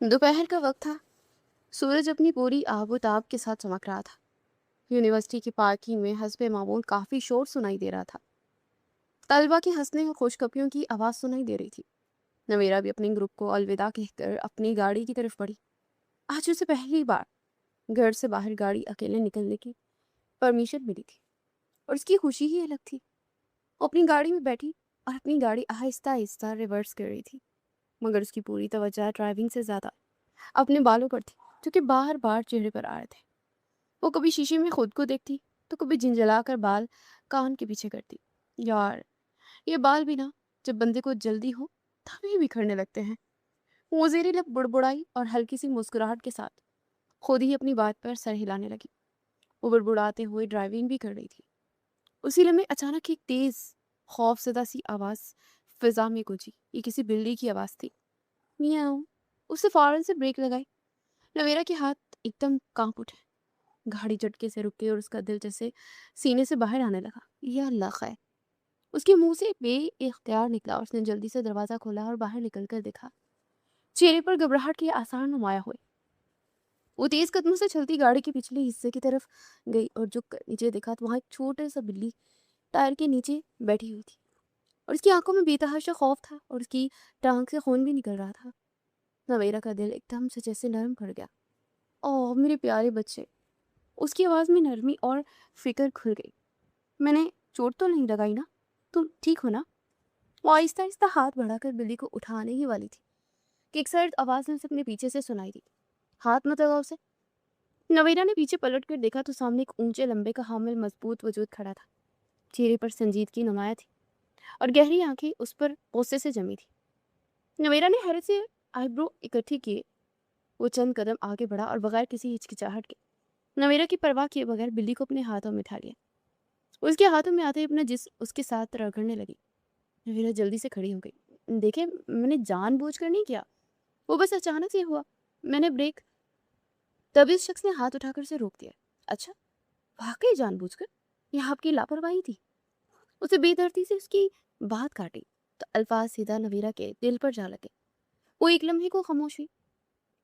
दोपहर का वक्त था। सूरज अपनी पूरी आबोताब के साथ चमक रहा था। यूनिवर्सिटी की पार्किंग में हस्बे मामूल काफी शोर सुनाई दे रहा था। तलबा के हंसने और खुशखपियों की आवाज सुनाई दे रही थी। नवेरा भी अपने ग्रुप को अलविदा कहकर अपनी गाड़ी की तरफ बढ़ी। आज उसे पहली बार घर से बाहर गाड़ी अकेले निकलने की परमिशन मिली थी और उसकी खुशी ही अलग थी। वो अपनी गाड़ी में बैठी और अपनी गाड़ी आहिस्ता आहिस्ता रिवर्स कर रही थी, मगर उसकी पूरी तवज्जो ड्राइविंग से ज्यादा अपने बालों पर थी, जो कि बार बार चेहरे पर आ रहे थे। वो कभी शीशे में खुद को देखती तो कभी झिंझलाकर बाल कान के पीछे करती। यार, ये बाल भी ना, जब बंदे को जल्दी हो तभी बिखरने लगते हैं। वो जेरी लब बुड़बुड़ाई और हल्की सी मुस्कुराहट के साथ खुद ही अपनी बात पर सर हिलाने लगी। वो बुड़बुड़ाते हुए ड्राइविंग भी कर रही थी। उसी लम्हे अचानक एक तेज खौफजदा सी आवाज फिजा में गूंजी। ये किसी बिल्ली की आवाज थी। मियाऊं। उसने फौरन से ब्रेक लगाई। नवेरा के हाथ एकदम कांप उठे। गाड़ी झटके से रुक गई और उसका दिल जैसे सीने से बाहर आने लगा। यह अल्लाह है। उसके मुंह से बे इख्तियार निकला और उसने जल्दी से दरवाजा खोला और बाहर निकल कर देखा। चेहरे पर घबराहट के आसार नुमाया हुए वो तेज कदमों से चलती गाड़ी के पिछले हिस्से की तरफ गई और झुक कर नीचे देखा तो वहां एक छोटा सा बिल्ली टायर के नीचे बैठी हुई थी और उसकी आंखों में बेतहाशा खौफ था और उसकी टांग से खून भी निकल रहा था। नवेरा का दिल एकदम से जैसे नरम पड़ गया। ओह मेरे प्यारे बच्चे। उसकी आवाज में नरमी और फिक्र खुल गई। मैंने चोट तो नहीं लगाई ना? तुम ठीक हो ना? वो आहिस्ता आहिस्ता हाथ बढ़ाकर बिल्ली को उठाने ही वाली थी कि एक सर्द आवाज ने उसे अपने पीछे से सुनाई दी। हाथ मत लगाओ उसे। नवीरा ने पीछे पलट कर देखा तो सामने एक ऊंचे लंबे का हामिल मजबूत वजूद खड़ा था। चेहरे पर संजीदगी नुमाया थी और गहरी आंखें उस पर गुस्से से जमी थी। नवीरा ने हैरत से आईब्रो इकट्ठी किए। वो चंद कदम आगे बढ़ा और बगैर किसी हिचकिचाहट के नवीरा की परवाह किए बगैर बिल्ली को अपने हाथों में उठा लिया। उसके हाथों में आते ही अपना जिस्म उसके साथ रगड़ने लगी। नवीरा जल्दी से खड़ी हो गई। देखे, मैंने जानबूझकर नहीं किया, वो बस अचानक से हुआ। मैंने ब्रेक। तभी उस शख्स ने हाथ उठाकर उसे रोक दिया। अच्छा, वाकई जानबूझकर? यह आपकी लापरवाही थी? उसे बेदर्दी से उसकी बात काटी तो अल्फाज सीधा नवीरा के दिल पर जा लगे। वो एक लम्हे को खामोश हुई।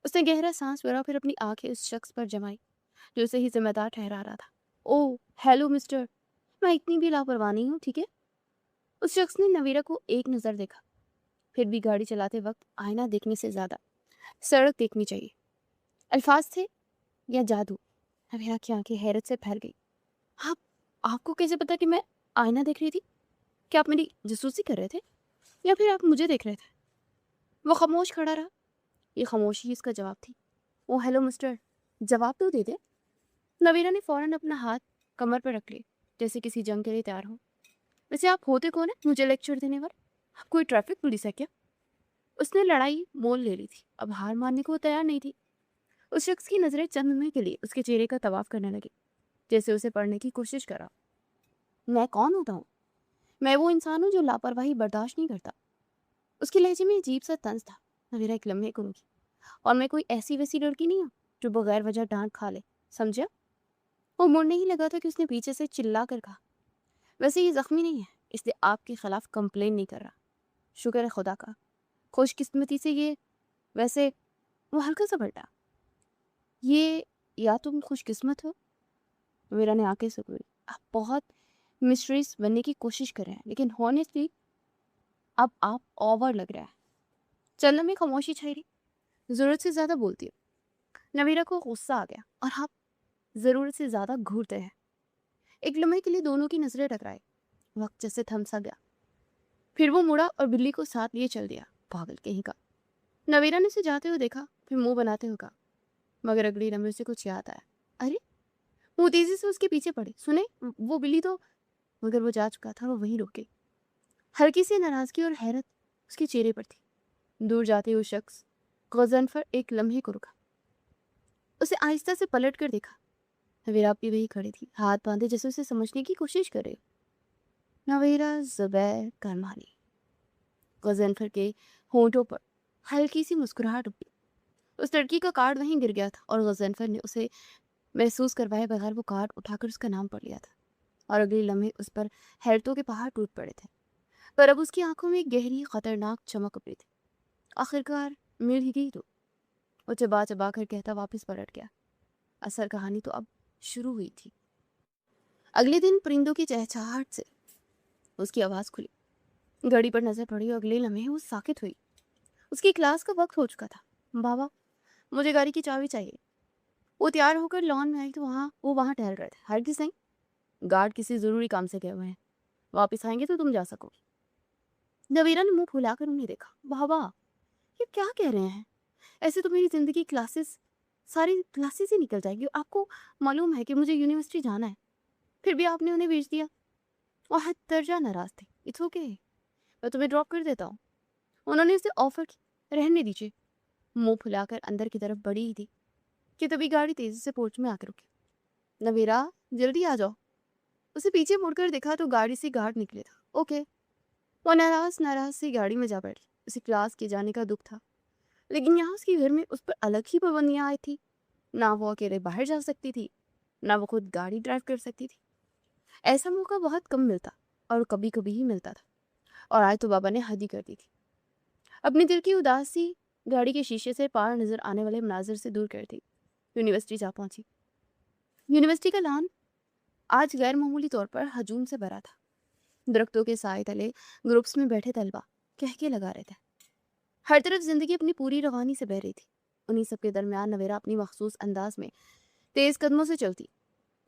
उसने गहरा सांस भरा, फिर अपनी आंखें उस शख्स पर जमाई जो उसे ही जिम्मेदार ठहरा रहा था। ओह हेलो मिस्टर, मैं इतनी भी लापरवाह नहीं हूँ, ठीक है? उस शख्स ने नवीरा को एक नजर देखा। फिर भी गाड़ी चलाते वक्त आईना देखने से ज्यादा सड़क देखनी चाहिए। अल्फाज थे या जादू? नवीरा की आंखें हैरत से फैल गई। आप आपको कैसे पता कि मैं आईना देख रही थी? क्या आप मेरी जासूसी कर रहे थे या फिर आप मुझे देख रहे थे? वो खामोश खड़ा रहा। ये खामोशी इसका जवाब थी। ओ हेलो मिस्टर, जवाब तो दे दे। नवीरा ने फौरन अपना हाथ कमर पर रख लिया, जैसे किसी जंग के लिए तैयार हो। वैसे आप होते कौन है मुझे लेक्चर देने वाले? आप कोई ट्रैफिक पुलिस है क्या? उसने लड़ाई मोल ले ली थी, अब हार मानने को वो तैयार नहीं थी। उस शख्स की नजरें चंद समय के लिए उसके चेहरे का तवाफ करने लगी, जैसे उसे पढ़ने की कोशिश करा। मैं कौन होता हूँ? मैं वो इंसान हूँ जो लापरवाही बर्दाश्त नहीं करता। उसके लहजे में अजीब सा तंज था। नवीरा एक लम्हे को रुकी। और मैं कोई ऐसी वैसी लड़की नहीं हूँ जो बगैर वजह डांट खा ले, समझा? वो मुड़ने ही लगा था कि उसने पीछे से चिल्ला कर कहा, वैसे ये जख्मी नहीं है, इसलिए आपके खिलाफ कंप्लेन नहीं कर रहा। शुक्र है खुदा का, खुशकिस्मती से ये। वैसे वो हल्का सा पलटा। ये, या तुम खुशकिस्मत हो? मीरा ने आंखें सुकड़ी। आप बहुत मिस्ट्रीज बनने की कोशिश कर रहे हैं, लेकिन हॉनेस्टली अब आप ओवर लग रहा है। चलने में खामोशी छाई रही। जरूरत से ज्यादा बोलती हो। नवीरा को गुस्सा आ गया। और आप जरूरत से ज्यादा घूरते हैं। एक लम्हे के लिए दोनों की नजरें टकराई। वक्त जैसे थम सा गया। फिर वो मुड़ा और बिल्ली को साथ लिए चल दिया। पागल कहीं का। नवीरा ने उसे जाते हुए देखा, फिर मुंह बनाते हुए कहा, मगर अगली लम्हे से कुछ याद आया। अरे, वो तेजी से उसके पीछे पड़े। सुने, वो बिल्ली तो। मगर वो जा चुका था, वो वहीं रुक गई। हल्की सी नाराजगी और हैरत उसके चेहरे पर थी। दूर जाते हुए शख्स गजनफर एक लम्हे को रुका। उसे आहिस्ता से पलट कर देखा। नवीरा भी वही खड़ी थी, हाथ बांधे, जैसे उसे समझने की कोशिश कर रही हो। नवीरा जुबैर करमानी। गजनफर के होंठों पर हल्की सी मुस्कुराहट उठी। उस लड़की का कार्ड वहीं गिर गया था और गजनफर ने उसे महसूस करवाए बगैर वो कार्ड उठाकर उसका नाम पढ़ लिया था। और अगले लम्हे उस पर हैरतों के पहाड़ टूट पड़े थे। पर अब उसकी आंखों में एक गहरी खतरनाक चमक उभरी थी। आखिरकार मिल ही गई तो। وہ چبا چبا کر کہتا واپس پلٹ گیا۔ اصل کہانی تو اب شروع ہوئی تھی۔ اگلے دن پرندوں کی چہچہاہٹ سے اس کی آواز کھلی، گھڑی پر نظر پڑی اور اگلے لمحے وہ ساکت ہوئی۔ اس کی کلاس کا وقت ہو چکا تھا۔ بابا مجھے گاڑی کی چابی چاہیے۔ وہ تیار ہو کر لان میں آئی تو وہاں ٹہل رہے تھے۔ ہرگز نہیں، گارڈ کسی ضروری کام سے گئے ہوئے ہیں، واپس آئیں گے تو تم جا سکو گی۔ نویرا نے منہ پھلا کر انہیں دیکھا۔ بابا یہ کیا کہہ رہے ہیں؟ ایسے تو میری زندگی ساری کلاسز ہی نکل جائے گی۔ آپ کو معلوم ہے کہ مجھے یونیورسٹی جانا ہے، پھر بھی آپ نے انہیں بھیج دیا۔ وہ حد درجہ ناراض تھے۔ اٹس اوکے، میں تمہیں ڈراپ کر دیتا ہوں۔ انہوں نے اسے آفر کی، رہنے دیجیے۔ منہ پھلا کر اندر کی طرف بڑھی ہی تھی کہ تبھی گاڑی تیزی سے پورچ میں آ کر رکی۔ نویرا جلدی آ جاؤ۔ اسے پیچھے مڑ کر دیکھا تو گاڑی سے گارڈ نکلے تھا۔ اوکے۔ وہ ناراض سی گاڑی میں جا بیٹھی۔ اسے کلاس کے جانے کا دکھ تھا، لیکن یہاں اس کے گھر میں اس پر الگ ہی پابندیاں آئی تھی۔ نہ وہ اکیلے باہر جا سکتی تھی، نہ وہ خود گاڑی ڈرائیو کر سکتی تھی۔ ایسا موقع بہت کم ملتا اور کبھی کبھی ہی ملتا تھا، اور آج تو بابا نے حد ہی کر دی تھی۔ اپنی دل کی اداسی گاڑی کے شیشے سے پار نظر آنے والے مناظر سے دور کرتی یونیورسٹی جا پہنچی۔ یونیورسٹی کا لان آج غیر معمولی طور پر ہجوم سے بھرا تھا۔ درختوں کے سائے تلے گروپس میں بیٹھے طلبہ کہکے لگا رہے تھے۔ ہر طرف زندگی اپنی پوری روانی سے بہہ رہی تھی۔ انہی سب کے درمیان نویرا اپنی مخصوص انداز میں تیز قدموں سے چلتی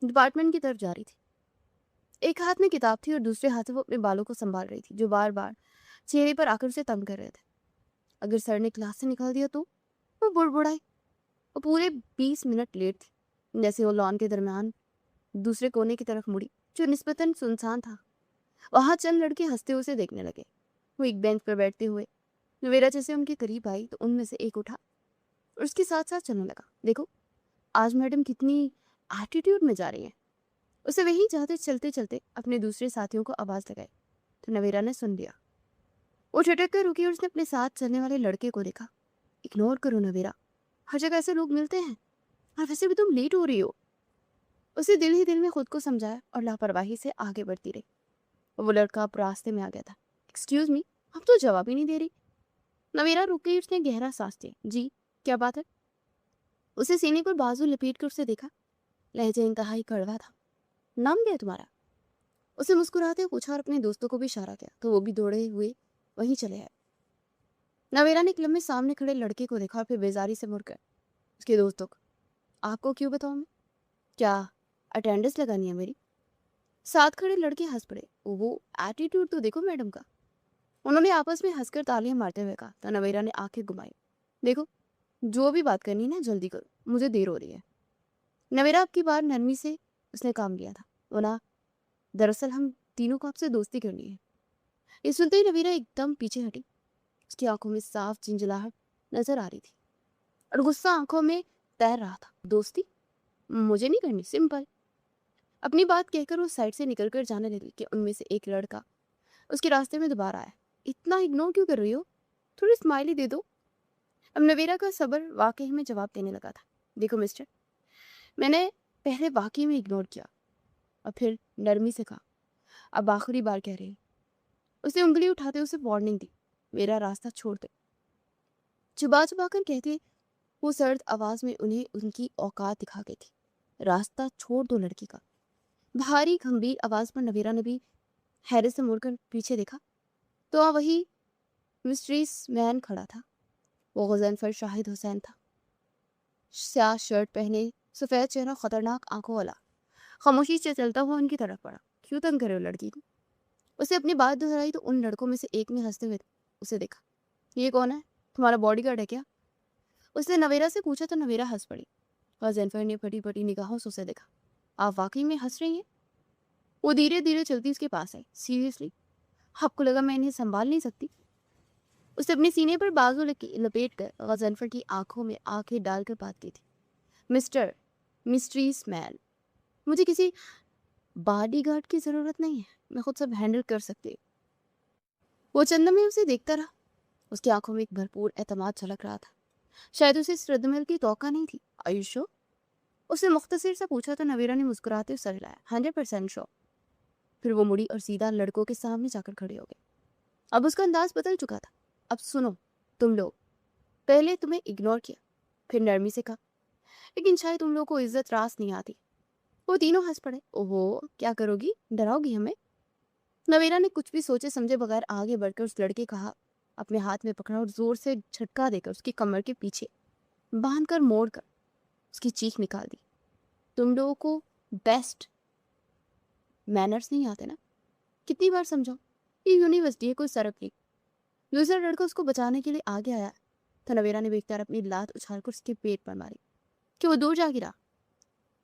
ڈپارٹمنٹ کی طرف جا رہی تھی۔ ایک ہاتھ میں کتاب تھی اور دوسرے ہاتھ سے وہ اپنے بالوں کو سنبھال رہی تھی، جو بار بار چہرے پر آ کر اسے تنگ کر رہے تھے۔ اگر سر نے کلاس سے نکال دیا تو وہ بڑبڑائی۔ وہ پورے 20 منٹ لیٹ تھی۔ جیسے وہ لان کے درمیان دوسرے کونے کی طرف مڑی، جو نسبتاً سنسان تھا، وہاں چند لڑکے ہنستے ہوئے اسے دیکھنے لگے۔ وہ ایک بینچ پر بیٹھتے ہوئے نویرا جیسے ان کے قریب آئی تو ان میں سے ایک اٹھا اور اس کے ساتھ ساتھ چلنے لگا۔ دیکھو آج میڈم کتنی ایٹیٹیوڈ میں جا رہی ہیں۔ اسے وہی جاتے چلتے چلتے اپنے دوسرے ساتھیوں کو آواز لگائی تو نویرا نے سن لیا۔ وہ چھٹک کر رکی اور اس نے اپنے ساتھ چلنے والے لڑکے کو دیکھا۔ اگنور کرو نویرا، ہر جگہ ایسے لوگ ملتے ہیں، اور ویسے بھی تم لیٹ ہو رہی ہو۔ اسے دل ہی دل میں خود کو سمجھایا اور لاپرواہی سے آگے بڑھتی رہی۔ وہ لڑکا اب راستے میں آ گیا تھا۔ ایکسکیوز می، اب تو جواب ہی نہیں دے رہی۔ نویرا رک گئی۔ اس نے گہرا سانس لیا۔ جی کیا بات ہے؟ اسے سینے پر بازو لپیٹ کر اسے دیکھا۔ لہجہ انتہائی کڑوا تھا۔ نام کیا ہے تمہارا؟ اسے مسکراتے ہوئے پوچھا اور اپنے دوستوں کو بھی اشارہ کیا تو وہ بھی دوڑے ہوئے وہیں چلے آئے۔ نویرا نے ایک لمحے سامنے کھڑے لڑکے کو دیکھا اور پھر بیزاری سے مڑ کر اس کے دوستوں کو، آپ کو کیوں بتاؤں میں؟ کیا اٹینڈنس لگانی ہے میری؟ ساتھ کھڑے لڑکے ہنس پڑے۔ وہ ایٹیٹیوڈ تو دیکھو میڈم کا۔ انہوں نے آپس میں ہنس کر تالیاں مارتے ہوئے کہا تو نویرا نے آنکھیں گھمائی۔ دیکھو جو بھی بات کرنی ہے نا جلدی کرو، مجھے دیر ہو رہی ہے۔ نویرا اب کی بار نرمی سے اس نے کام لیا تھا۔ ونا دراصل ہم تینوں کو آپ سے دوستی کرنی ہے۔ یہ سنتے ہی نویرا ایک دم پیچھے ہٹی۔ اس کی آنکھوں میں صاف جھنجھلاہٹ نظر آ رہی تھی اور غصہ آنکھوں میں تیر رہا تھا۔ دوستی مجھے نہیں کرنی، سمپل۔ اپنی بات کہہ کر وہ سائڈ سے نکل کر جانے لگی کہ ان میں سے ایک لڑکا اس کے راستے میں دوبارہ آیا۔ اتنا اگنور کیوں کر رہی ہو؟ تھوڑی اسمائلی دے دو۔ اب نویرا کا صبر واقعی میں جواب دینے لگا تھا۔ دیکھو مسٹر، میں نے پہلے واقعی میں اگنور کیا اور پھر نرمی سے کہا اب آخری بار کہہ رہی۔ اسے انگلی اٹھاتے اسے وارننگ دی، میرا راستہ چھوڑ دے۔ چبا چبا کر کہتے وہ سرد آواز میں انہیں ان کی اوقات دکھا گئی تھی۔ راستہ چھوڑ دو لڑکی کا۔ بھاری گھمبیر آواز پر نویرا نے بھی حیرت سے مڑ کر پیچھے دیکھا تو وہی مسٹریس مین کھڑا تھا۔ وہ غضنفر شاہد حسین تھا۔ سیاہ شرٹ پہنے، سفید چہرہ، خطرناک آنکھوں والا، خاموشی سے چلتا ہوا ان کی طرف پڑا۔ کیوں تنگ کرے ہو لڑکی کو؟ اسے اپنی بات دہرائی تو ان لڑکوں میں سے ایک نے ہنستے ہوئے اسے دیکھا۔ یہ کون ہے؟ تمہارا باڈی گارڈ ہے کیا؟ اس نے نویرا سے پوچھا تو نویرا ہنس پڑی۔ غضنفر نے پھٹی پھٹی نگاہوں سے اسے دیکھا۔ آپ واقعی میں ہنس رہی ہیں؟ وہ دھیرے دھیرے چلتی اس کے پاس آئی۔ سیریسلی آپ کو لگا میں انہیں سنبھال نہیں سکتی؟ اسے اپنے سینے پر بازو لپیٹ کر غضنفر کی آنکھوں میں آنکھیں ڈال کر بات کی تھی۔ مسٹریس مین، مجھے کسی باڈی گارڈ کی ضرورت نہیں ہے، میں خود سب ہینڈل کر سکتی۔ وہ چند میں اسے دیکھتا رہا۔ اس کی آنکھوں میں ایک بھرپور اعتماد چھلک رہا تھا۔ شاید اسے اس رد عمل کی توقع نہیں تھی۔ آیوشو؟ اس نے مختصر سا پوچھا تو نویرا نے مسکراتے سر ہلایا۔ 100% شور۔ پھر وہ مڑی اور سیدھا لڑکوں کے سامنے جا کر کھڑی ہو گئی۔ اب اس کا انداز بدل چکا تھا۔ اب سنو تم لوگ، پہلے تمہیں اگنور کیا، फिर नरमी से कहा, लेकिन शायद तुम लोगों को इज्जत रास नहीं आती। वो तीनों हंस पड़े। ओहो, क्या करोगी, डराओगी हमें? नवेरा ने कुछ भी सोचे समझे बगैर आगे बढ़कर उस लड़के का हाथ अपने हाथ में पकड़ा और जोर से झटका देकर उसकी कमर के पीछे बांध कर मोड़ कर उसकी चीख निकाल दी। तुम लोगों को बेस्ट मैनर्स नहीं आते ना? कितनी बार समझाओ, ये यूनिवर्सिटी है, कोई सड़क नहीं। दूसरा लड़का उसको बचाने के लिए आगे आया तो नवेरा ने बेख्तियार अपनी लात उछालकर उसके पेट पर मारी कि वो दूर जा गिरा।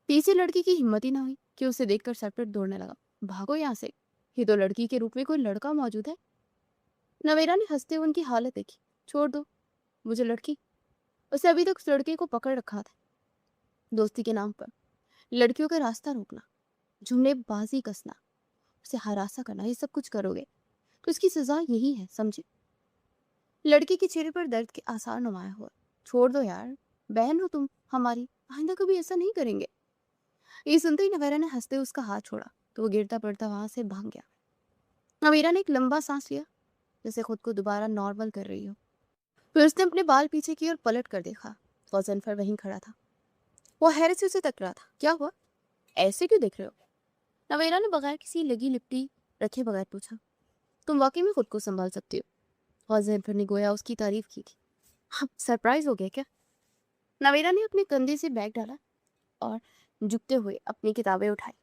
तीसरी लड़की की हिम्मत ही ना हुई कि उसे देखकर सरपट दौड़ने लगा। भागो यहाँ से, ये तो लड़की के रूप में कोई लड़का मौजूद है। नवेरा ने हंसते हुए उनकी हालत देखी। छोड़ दो मुझे लड़की, उसे अभी तक उस लड़के को पकड़ रखा था। दोस्ती के नाम पर लड़कियों का रास्ता रोकना, जुमलेबाजी कसना, उसे हरासा करना, ये सब कुछ करोगे तो इसकी सजा यही है, समझे? लड़के के चेहरे पर दर्द के आसार नुमाया हुआ। छोड़ दो यार, बहन हो तुम हमारी, आइंदा कभी ऐसा नहीं करेंगे। ये सुनते ही नवेरा ने हंसते उसका हाथ छोड़ा तो वो गिरता पड़ता वहां से भाग गया। नवेरा ने एक लंबा सांस लिया, जैसे खुद को दोबारा नॉर्मल कर रही हो। फिर उसने अपने बाल पीछे किए और पलट कर देखा। गौजनफर वहीं खड़ा था। वो हैरत से उसे तक रहा था। क्या हुआ, ऐसे क्यों देख रहे हो? नवेरा ने बगैर किसी लगी लिपटी रखे बगैर पूछा। तुम वाकई में खुद को संभाल सकती हो? गौजनफर ने गोया उसकी तारीफ की थी। आप सरप्राइज हो गए क्या? नवेरा ने अपने कंधे से बैग डाला और झुकते हुए अपनी किताबें उठाई।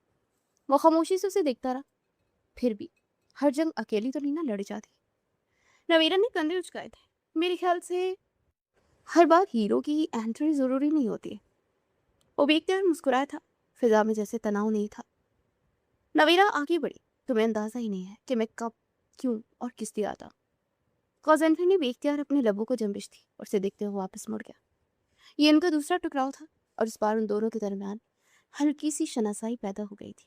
वो खामोशी से उसे देखता रहा। फिर भी हर जंग अकेली तो नहीं ना लड़ी जाती। नवेरा ने कंधे उचकाए थे। मेरे ख्याल से हर बार हीरो की ही एंट्री जरूरी नहीं होती। वो बेख्तियार मुस्कुराया था। फिजा में जैसे तनाव नहीं था। नवेरा आगे बढ़ी। तुम्हें अंदाजा ही नहीं है कि मैं कब, क्यों और किस लिए आता। गौजनफर ने बेख्तियार अपने लबों को जंबिश दी और उसे देखते हुए वापस मुड़ गया। ये इनका दूसरा टकराव था और इस बार उन दोनों के दरमियान हल्की सी शनासाई पैदा हो गई थी।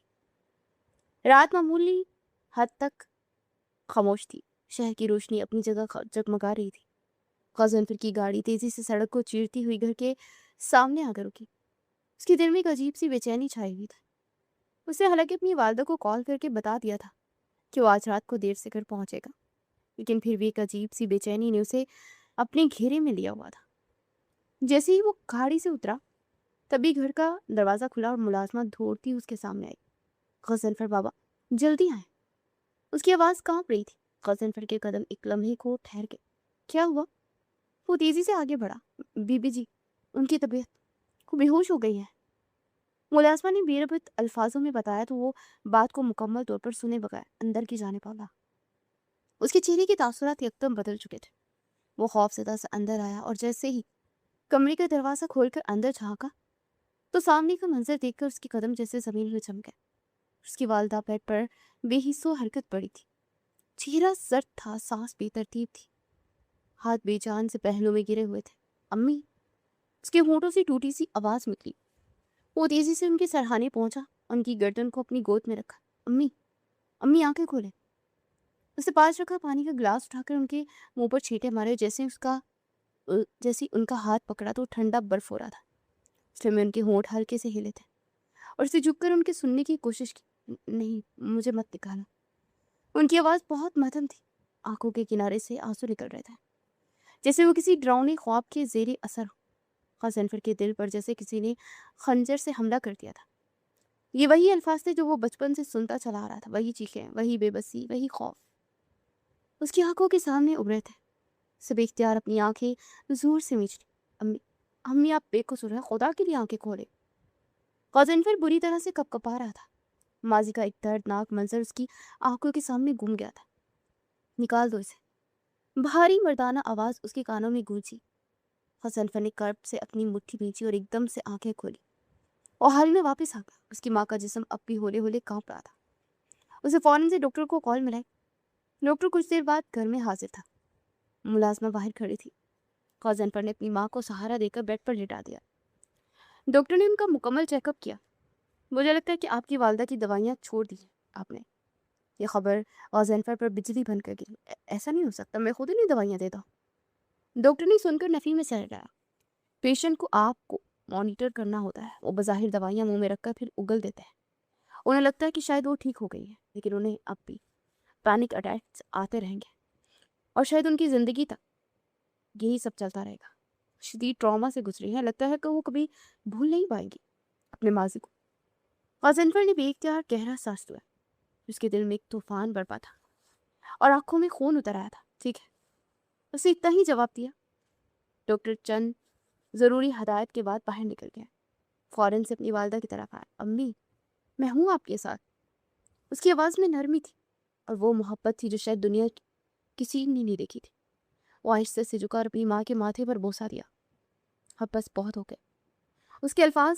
रात मामूली हद तक खामोश थी। शहर की रोशनी अपनी जगह जगमगा रही थी। गौजनफर की गाड़ी तेजी से सड़क को चीरती हुई घर के सामने आकर रुकी। उसके दिल में एक अजीब सी बेचैनी छाई हुई थी। उसने हालांकि अपनी वालदा को कॉल करके बता दिया था कि वो आज रात को देर से घर पहुंचेगा, लेकिन फिर भी एक अजीब सी बेचैनी ने उसे अपने घेरे में लिया हुआ था। जैसे ही वो गाड़ी से उतरा तभी घर का दरवाजा खुला और मुलाजमा दौड़ती उसके सामने आई। गौजनफर बाबा, जल्दी आए। उसकी आवाज कांप रही थी। गौजनफर के कदम एक लम्हे को ठहर गए। क्या हुआ? वो तेजी से आगे बढ़ा। बीबी जी, उनकी तबीयत, वो बेहोश हो गई है। मुलाजमा ने बेरबत अल्फाजों में बताया तो वो बात को मुकम्मल तौर पर सुने बगैर अंदर की जाने पाला। उसके चेहरे के तासुरात एकदम बदल चुके थे। वो खौफजदा से अंदर आया और जैसे ही कमरे का दरवाजा खोलकर अंदर झांका तो सामने का मंजर देखकर उसके कदम जैसे जमीन में जम गए। उसकी वालदा बेड पर बेहिस्सो हरकत पड़ी थी। चेहरा सर्द था, सांस बेतरतीब थी, हाथ बेजान से पहलू में गिरे हुए थे। अम्मी, उसके होंठों से टूटी सी आवाज निकली। वो तेजी से उनके सरहाने पहुंचा, उनकी गर्दन को अपनी गोद में रखा। अम्मी, अम्मी आंखें खोले। उसने पास रखा पानी का गिलास उठाकर उनके मुंह पर छींटे मारे। जैसे उनका हाथ पकड़ा तो ठंडा बर्फ हो रहा था। इसलिए में उनके होंठ हल्के से हिले थे और उसे झुककर उनके सुनने की कोशिश की। नहीं, मुझे मत निकाला। उनकी आवाज बहुत मध्यम थी। आंखों के किनारे से आंसू निकल रहे थे, जैसे वो किसी डरावने ख्वाब के जेरे असर हो। गौजनफर के दिल पर जैसे किसी ने खंजर से हमला कर दिया था। ये वही अल्फाज थे जो वो बचपन से सुनता चला आ रहा था। वही चीखें, वही बेबसी, वही खौफ उसकी आंखों के सामने उभरे थे। सब इख्तियार अपनी आंखें जोर से मीच ली। अम्मी, अम्मी आप बेकसूर हैं, खुदा के लिए आंखें खोले। गौजनफर बुरी तरह से कपकपा रहा था। माजी का एक दर्दनाक मंजर उसकी आंखों के सामने गुम गया था। निकाल दो इसे। भारी मर्दाना आवाज उसके कानों में गूंजी। गौजनफर ने कर्ब से अपनी मुट्ठी खींची और एकदम से आंखें खोली और हाल में वापस आ गया। उसकी माँ का जिस्म अब भी होले होले कांप रहा था। उसे फौरन से डॉक्टर को कॉल मिलाई। डॉक्टर कुछ देर बाद घर में हाजिर था। मुलाजमा बाहर खड़ी थी। गौजनफर ने अपनी माँ को सहारा देकर बेड पर लिटा दिया। डॉक्टर ने उनका मुकम्मल चेकअप किया। मुझे लगता है कि आपकी वालदा की दवाइयाँ छोड़ दी हैं आपने। ये खबर गौजनफर पर बिजली बनकर गिरी। ऐसा नहीं हो सकता, मैं खुद ही नहीं दवाइयाँ देता हूँ। डॉक्टर ने सुनकर नफी में सर डाला। पेशेंट को आपको मॉनिटर करना होता है। वो बज़ाहिर दवाइयाँ मुंह में रखकर फिर उगल देते हैं। उन्हें लगता है कि शायद वो ठीक हो गई है, लेकिन उन्हें अब भी पैनिक अटैक्स आते रहेंगे और शायद उनकी ज़िंदगी तक यही सब चलता रहेगा। شدید ٹراما سے گزری ہیں، لگتا ہے کہ وہ کبھی بھول نہیں پائیں گی اپنے ماضی کو۔ غضنفر نے بے اختیار گہرا سانس لیا۔ اس کے دل میں ایک طوفان برپا تھا اور آنکھوں میں خون اتر آیا تھا۔ ٹھیک ہے، اسے اتنا ہی جواب دیا۔ ڈاکٹر چند ضروری ہدایت کے بعد باہر نکل گیا۔ فوراً سے اپنی والدہ کی طرف آیا۔ امی، میں ہوں آپ کے ساتھ۔ اس کی آواز میں نرمی تھی اور وہ محبت تھی جو شاید دنیا کی کسی نے نہیں دیکھی تھی۔ وہ آہستہ سے جھکا اور اپنی ماں کے ماتھے پر بوسہ دیا۔ اب بس بہت ہو گئے۔ اس کے الفاظ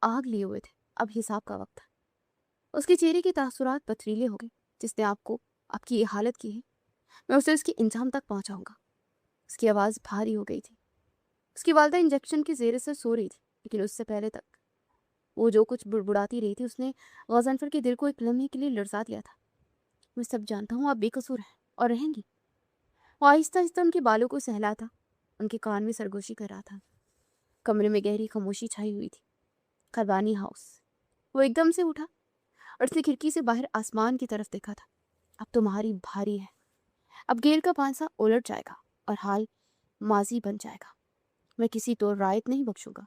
آگ لیے ہوئے تھے۔ اب حساب کا وقت تھا۔ اس کے چہرے کے تاثرات پتھریلے ہو گئے۔ جس نے آپ کو آپ کی یہ حالت کی ہے، میں اسے اس کے انجام تک پہنچاؤں گا۔ اس کی آواز بھاری ہو گئی تھی۔ اس کی والدہ انجیکشن کے زیر اثر سو رہی تھی، لیکن اس سے پہلے تک وہ جو کچھ بڑبڑاتی رہی تھی، اس نے غضنفر کے دل کو ایک لمحے کے لیے لرزا دیا تھا۔ میں سب جانتا ہوں، آپ بے قصور ہیں اور رہیں گی۔ وہ آہستہ آہستہ ان کے بالوں کو سہلا تھا، ان کے کان میں سرگوشی کر رہا تھا۔ کمرے میں گہری خاموشی چھائی ہوئی تھی۔ خربانی ہاؤس۔ وہ ایک دم سے اٹھا اور اس نے کھڑکی سے باہر آسمان کی طرف دیکھا تھا۔ اب تمہاری بھاری ہے۔ اب گیل کا پانسا الٹ جائے گا اور حال ماضی بن جائے گا۔ میں کسی طور رعایت نہیں بخشوں گا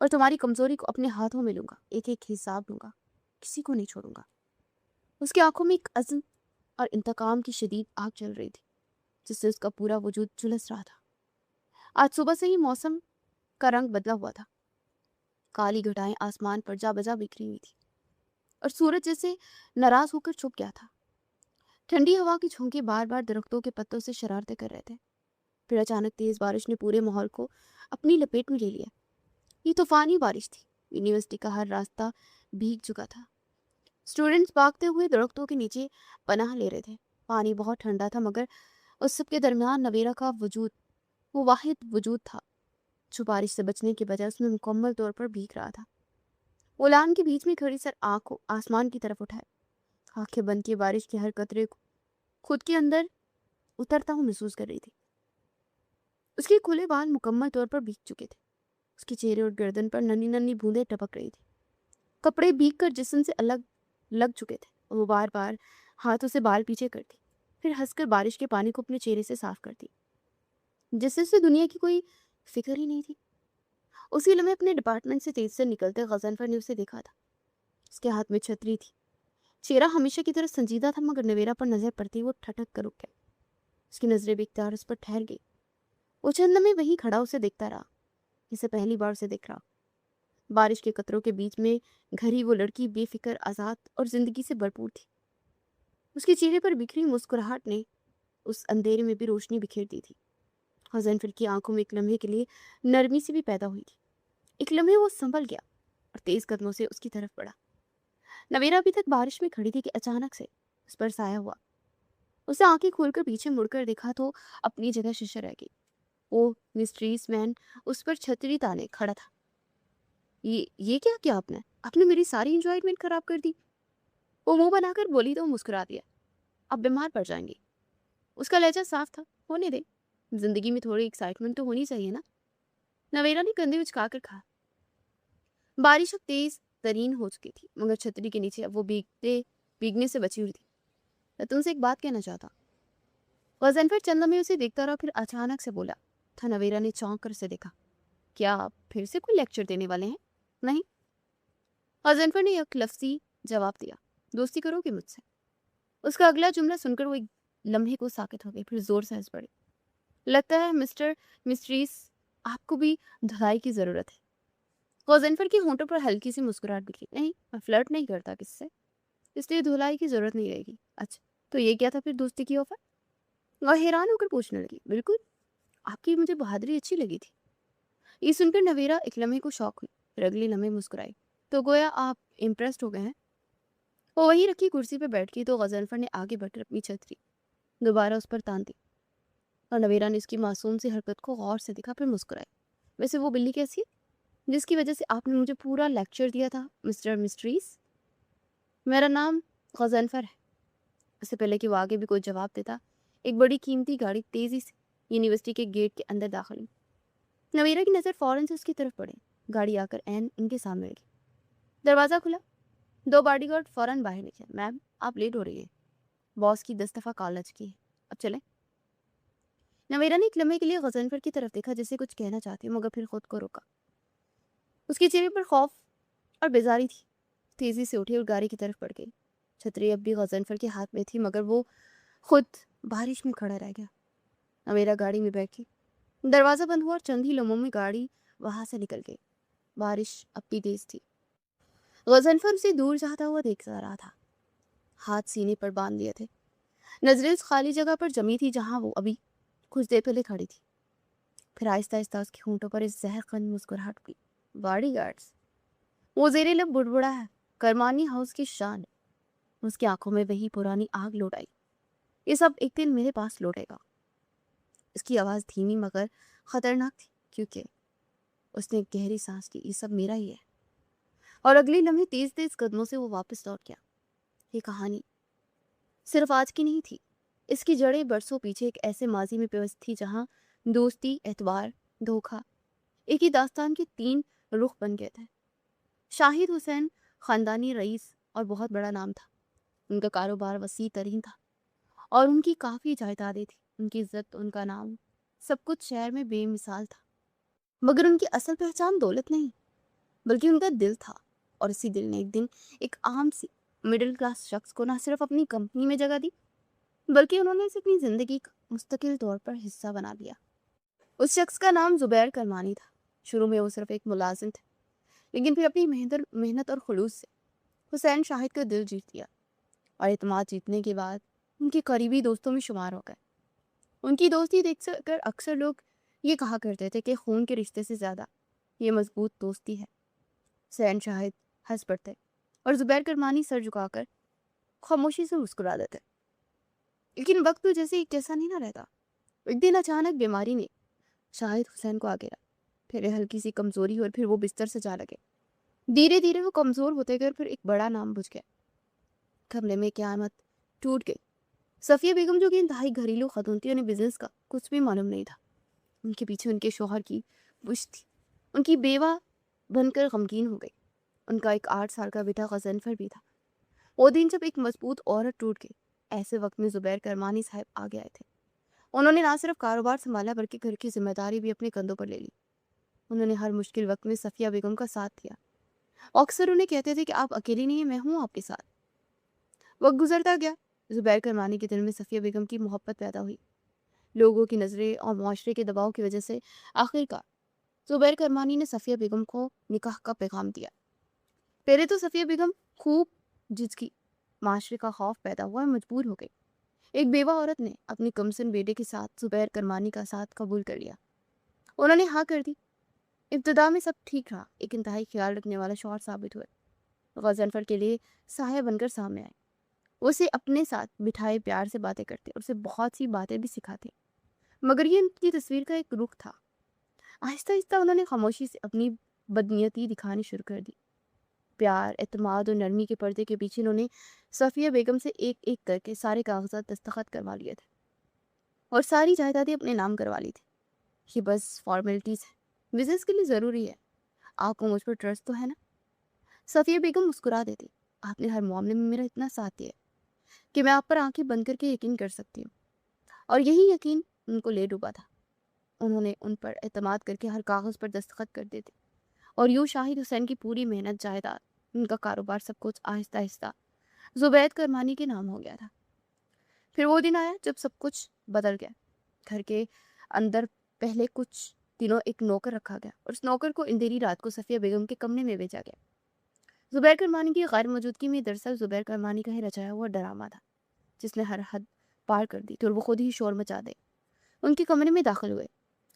اور تمہاری کمزوری کو اپنے ہاتھوں میں لوں گا، ایک ایک حساب لوں گا، کسی کو نہیں چھوڑوں گا۔ اس کی آنکھوں میں ایک عزم اور انتقام کی شدید آگ چل رہی تھی، جس سے اس کا پورا وجود جھلس رہا تھا۔ آج صبح سے ہی موسم کا رنگ بدلا ہوا تھا۔ کالی گھٹائیں آسمان پر جا بجا بکھری ہوئی تھی اور سورج جیسے ناراض ہو کر چھپ گیا تھا۔ ٹھنڈی ہوا کی جھونکے بار بار درختوں کے پتوں سے شرارتیں کر رہے تھے۔ پھر اچانک تیز بارش نے پورے ماحول کو اپنی لپیٹ میں لے لیا۔ یہ طوفانی بارش تھی۔ یونیورسٹی کا ہر راستہ بھیگ چکا تھا۔ اسٹوڈنٹس بھاگتے ہوئے درختوں کے نیچے پناہ لے رہے تھے۔ پانی بہت ٹھنڈا تھا، مگر اس سب کے درمیان نویرا کا وجود وہ واحد وجود تھا جو بارش سے بچنے کے بجائے اس میں مکمل طور پر بھیگ رہا تھا۔ اولان کے بیچ میں کھڑی سر آنکھ کو آسمان کی طرف اٹھائے، آنکھیں بند کی بارش کے ہر قطرے کو خود کے اندر اترتا ہوں محسوس کر رہی تھی۔ اس کے کھلے بال مکمل طور پر بھیگ چکے تھے۔ اس کے چہرے اور گردن پر ننھی ننھی بوندیں ٹپک رہی تھی۔ کپڑے بھیگ کر جسم سے الگ لگ چکے تھے اور وہ بار بار ہاتھوں سے بال پیچھے کرتی، پھر ہنس کر بارش کے پانی کو اپنے چہرے سے صاف کرتی، جس سے دنیا کی کوئی فکر ہی نہیں تھی۔ اسی لمحے اپنے ڈپارٹمنٹ سے تیز سے نکلتے غضنفر نے اسے دیکھا تھا۔ اس کے ہاتھ میں چھتری تھی۔ چہرہ ہمیشہ کی طرح سنجیدہ تھا، مگر نویرا پر نظر پڑتی وہ ٹھٹک کر رک گیا۔ اس کی نظریں بے اختیار اس پر ٹھہر گئی۔ وہ چند لمحے وہیں کھڑا اسے دیکھتا رہا، جسے پہلی بار اسے دیکھ رہا۔ بارش کے قطروں کے بیچ میں گھری وہ لڑکی بے فکر، آزاد اور زندگی سے بھرپور تھی۔ اس کے چہرے پر بکھری مسکراہٹ نے اس اندھیرے میں بھی روشنی بکھیر دی تھی۔ غضنفر کی آنکھوں میں ایک لمحے کے لیے نرمی سے بھی پیدا ہوئی تھی۔ ایک لمحے وہ سنبھل گیا اور تیز قدموں سے اس کی طرف بڑھا۔ نویرا ابھی تک بارش میں کھڑی تھی کہ اچانک سے اس پر سایہ ہوا۔ اسے آنکھیں کھول کر پیچھے مڑ کر دیکھا تو اپنی جگہ ششر رہ گئی۔ وہ مسٹریس مین اس پر چھتری تانے کھڑا تھا۔ یہ کیا کیا آپ نے میری ساری انجوائمنٹ خراب کر دی۔ وہ منہ بنا کر بولی تو مسکرا دیا۔ اب بیمار پڑ جائیں گی۔ اس کا لہجہ صاف تھا۔ ہونے دے، زندگی میں تھوڑی ایکسائٹمنٹ تو ہونی چاہیے نا۔ نویرا نے کندھے اچکا کر کہا۔ بارش اب تیز ترین ہو چکی تھی، مگر چھتری کے نیچے اب وہ بھیگنے سے بچی ہوئی تھی۔ میں تم سے ایک بات کہنا چاہتا۔ غضنفر چند لمحے اسے دیکھتا رہا، پھر اچانک سے بولا تھا۔ نویرا نے چونک کر اسے دیکھا۔ کیا آپ پھر سے کوئی لیکچر دینے والے ہیں؟ نہیں۔ غضنفر نے یک لفظی جواب دیا۔ دوستی کرو گے مجھ سے؟ اس کا اگلا جملہ سن کر وہ ایک لمحے کو ساکت ہو گئی، پھر زور سے ہنس پڑی۔ لگتا ہے مسٹر مسٹریس آپ کو بھی دھلائی کی ضرورت ہے۔ غضنفر کے ہونٹوں پر ہلکی سی مسکراہٹ بکھی۔ نہیں، میں فلرٹ نہیں کرتا کس سے، اس لیے دھلائی کی ضرورت نہیں رہے گی۔ اچھا، تو یہ کیا تھا پھر دوستی کی آفر؟ وہ حیران ہو کر پوچھنے لگی۔ بالکل، آپ کی مجھے بہادری اچھی لگی تھی۔ یہ سن کر نویرا ایک لمحے کو شوق ہوئی، پھر اگلے لمحے مسکرائی۔ تو گویا آپ امپریسڈ ہو گئے ہیں۔ وہ وہی رکھی کرسی پہ بیٹھ گئی تو غضنفر نے آگے بڑھ کر اپنی چھتری دوبارہ اس پر تان دی اور نویرا نے اس کی معصوم سی حرکت کو غور سے دیکھا، پھر مسکرائی۔ ویسے وہ بلی کیسی ہے جس کی وجہ سے آپ نے مجھے پورا لیکچر دیا تھا مسٹر مسٹریس؟ میرا نام غضنفر ہے۔ اس سے پہلے کہ وہ آگے بھی کوئی جواب دیتا، ایک بڑی قیمتی گاڑی تیزی سے یونیورسٹی کے گیٹ کے اندر داخل ہوئی۔ نویرا کی نظر فوراً سے اس کی طرف پڑی۔ گاڑی آ کر عین ان کے سامنے لگی۔ دروازہ کھلا، دو باڈی گارڈ فوراً باہر نکلے۔ میم، آپ لیٹ ہو رہی ہے، باس کی 10 دفعہ کال آ چکی ہے، اب چلیں۔ نویرا نے ایک لمحے کے لیے غضنفر کی طرف دیکھا جیسے کچھ کہنا چاہتی مگر پھر خود کو روکا. اس کے چہرے پر خوف اور بیزاری تھی. تیزی سے اٹھی اور گاڑی کی طرف بڑھ گئی. چھتری اب بھی غضنفر کے ہاتھ میں تھی مگر وہ خود بارش میں کھڑا رہ گیا. نویرا گاڑی میں بیٹھی. دروازہ بند ہوا اور چند ہی لمحوں میں گاڑی وہاں سے نکل گئی. بارش اب بھی تیز تھی. غضنفر اسے دور جاتا ہوا دیکھتا رہا تھا. ہاتھ سینے پر باندھ لیے تھے. نظریں اس خالی جگہ پر جمی تھی جہاں وہ ابھی کچھ دیر پہلے کھڑی تھی. پھر آہستہ آہستہ اس کے ہونٹوں پر اس زہر خند مسکراہٹ ہوئی. Body guards. وہ زیر لب بڑبڑا ہے. کرمانی ہاؤس کی شان ہے. اس کی آنکھوں میں وہی پرانی آگ لوٹ آئی. یہ سب ایک دن میرے پاس لوٹے گا. اس کی آواز دھیمی مگر خطرناک تھی کیونکہ اس نے گہری سانس لی. یہ سب میرا ہی ہے. اور اگلی لمحے تیز تیز قدموں سے وہ واپس لوٹ گیا. یہ کہانی صرف آج کی نہیں تھی. اس کی جڑیں برسوں پیچھے ایک ایسے ماضی میں پیوست تھی جہاں دوستی، اعتبار، دھوکہ ایک ہی داستان کے 3 رخ بن گئے تھے. شاہد حسین خاندانی رئیس اور بہت بڑا نام تھا. ان کا کاروبار وسیع ترین تھا اور ان کی کافی جائیدادیں تھیں. ان کی عزت، ان کا نام، سب کچھ شہر میں بے مثال تھا. مگر ان کی اصل پہچان دولت نہیں بلکہ ان کا دل تھا. اور اسی دل نے ایک دن ایک عام سی مڈل کلاس شخص کو نہ صرف اپنی کمپنی میں جگہ دی بلکہ انہوں نے اسے اپنی زندگی کا مستقل طور پر حصہ بنا دیا. اس شخص کا نام زبیر کرمانی تھا. شروع میں وہ صرف ایک ملازم تھے لیکن پھر اپنی محنت اور خلوص سے حسین شاہد کا دل جیت لیا اور اعتماد جیتنے کے بعد ان کے قریبی دوستوں میں شمار ہو گئے. ان کی دوستی دیکھ کر اکثر لوگ یہ کہا کرتے تھے کہ خون کے رشتے سے زیادہ یہ مضبوط دوستی ہے. حسین شاہد ہنس پڑتے اور زبیر کرمانی سر جھکا کر خاموشی سے مسکرا دیتے. لیکن وقت تو جیسے ایک جیسا نہیں نہ رہتا. ایک دن اچانک بیماری نے شاہد حسین کو آ گیا. پھر ہلکی سی کمزوری اور پھر وہ بستر سے جا لگے. دھیرے دھیرے وہ کمزور ہوتے گئے. پھر ایک بڑا نام بجھ گیا. کمرے میں قیامت ٹوٹ گئی. صفیہ بیگم جو کہ انتہائی گھریلو خاتون تھی، انہیں بزنس کا کچھ بھی معلوم نہیں تھا. ان کے پیچھے ان کے شوہر کی بش تھی. ان کی بیوہ بن کر غمگین ہو گئی. ان کا ایک 8 سال کا بیٹا غضنفر بھی تھا. وہ دن جب ایک مضبوط عورت ٹوٹ گئی. ایسے وقت میں زبیر کرمانی صاحب آگے آئے تھے. انہوں نے نہ صرف کاروبار سنبھالا بلکہ گھر کی ذمہ داری بھی اپنے کندھوں پر لے لی. انہوں نے ہر مشکل وقت میں صفیہ بیگم کا ساتھ دیا. اکثر انہیں کہتے تھے کہ آپ اکیلی نہیں ہیں، میں ہوں آپ کے ساتھ. وقت گزرتا گیا. زبیر کرمانی کے دل میں صفیہ بیگم کی محبت پیدا ہوئی. لوگوں کی نظریں اور معاشرے کے دباؤ کی وجہ سے آخر کار زبیر کرمانی نے صفیہ بیگم کو نکاح کا پیغام دیا. پہلے تو صفیہ بیگم خوب جھجکی. معاشرے کا خوف پیدا ہوا اور مجبور ہو گئی. ایک بیوہ عورت نے اپنی کمسن بیٹے کے ساتھ زبیر کرمانی کا ساتھ قبول کر لیا. انہوں نے ہاں کر دی. ابتدا میں سب ٹھیک رہا. ایک انتہائی خیال رکھنے والا شوہر ثابت ہوئے. غضنفر کے لیے سایہ بن کر سامنے آئے. وہ اسے اپنے ساتھ بٹھائے پیار سے باتیں کرتے اور اسے بہت سی باتیں بھی سکھاتے. مگر یہ ان کی تصویر کا ایک رخ تھا. آہستہ آہستہ انہوں نے خاموشی سے اپنی بدنیتی دکھانی شروع کر دی. پیار، اعتماد اور نرمی کے پردے کے پیچھے انہوں نے صفیہ بیگم سے ایک ایک کر کے سارے کاغذات دستخط کروا لیے تھے اور ساری جائیدادیں اپنے نام کروا لی تھی. یہ بس فارمیلٹیز ہے. بزنس کے لیے ضروری ہے. آپ کو مجھ پر ٹرسٹ تو ہے نا؟ صفیہ بیگم مسکرا دیتی. آپ نے ہر معاملے میں میرا اتنا ساتھ دیا کہ میں آپ پر آنکھیں بند کر کے یقین کر سکتی ہوں. اور یہی یقین ان کو لے ڈوبا تھا. انہوں نے ان پر اعتماد کر کے ہر کاغذ پر دستخط کر دیتے اور یوں شاہد حسین کی پوری محنت، جائیداد، ان کا کاروبار، سب کچھ آہستہ آہستہ زبیر کرمانی کے نام ہو گیا تھا. پھر وہ دن آیا جب سب کچھ بدل گیا. گھر کے اندر پہلے کچھ دنوں ایک نوکر رکھا گیا اور اس نوکر کو اندھیری رات کو صفیہ بیگم کے کمرے میں بھیجا گیا. زبیر کرمانی کی غیر موجودگی میں دراصل زبیر کرمانی کا ہی رچایا ہوا ڈرامہ تھا جس نے ہر حد پار کر دی تھی اور وہ خود ہی شور مچا دے. ان کے کمرے میں داخل ہوئے.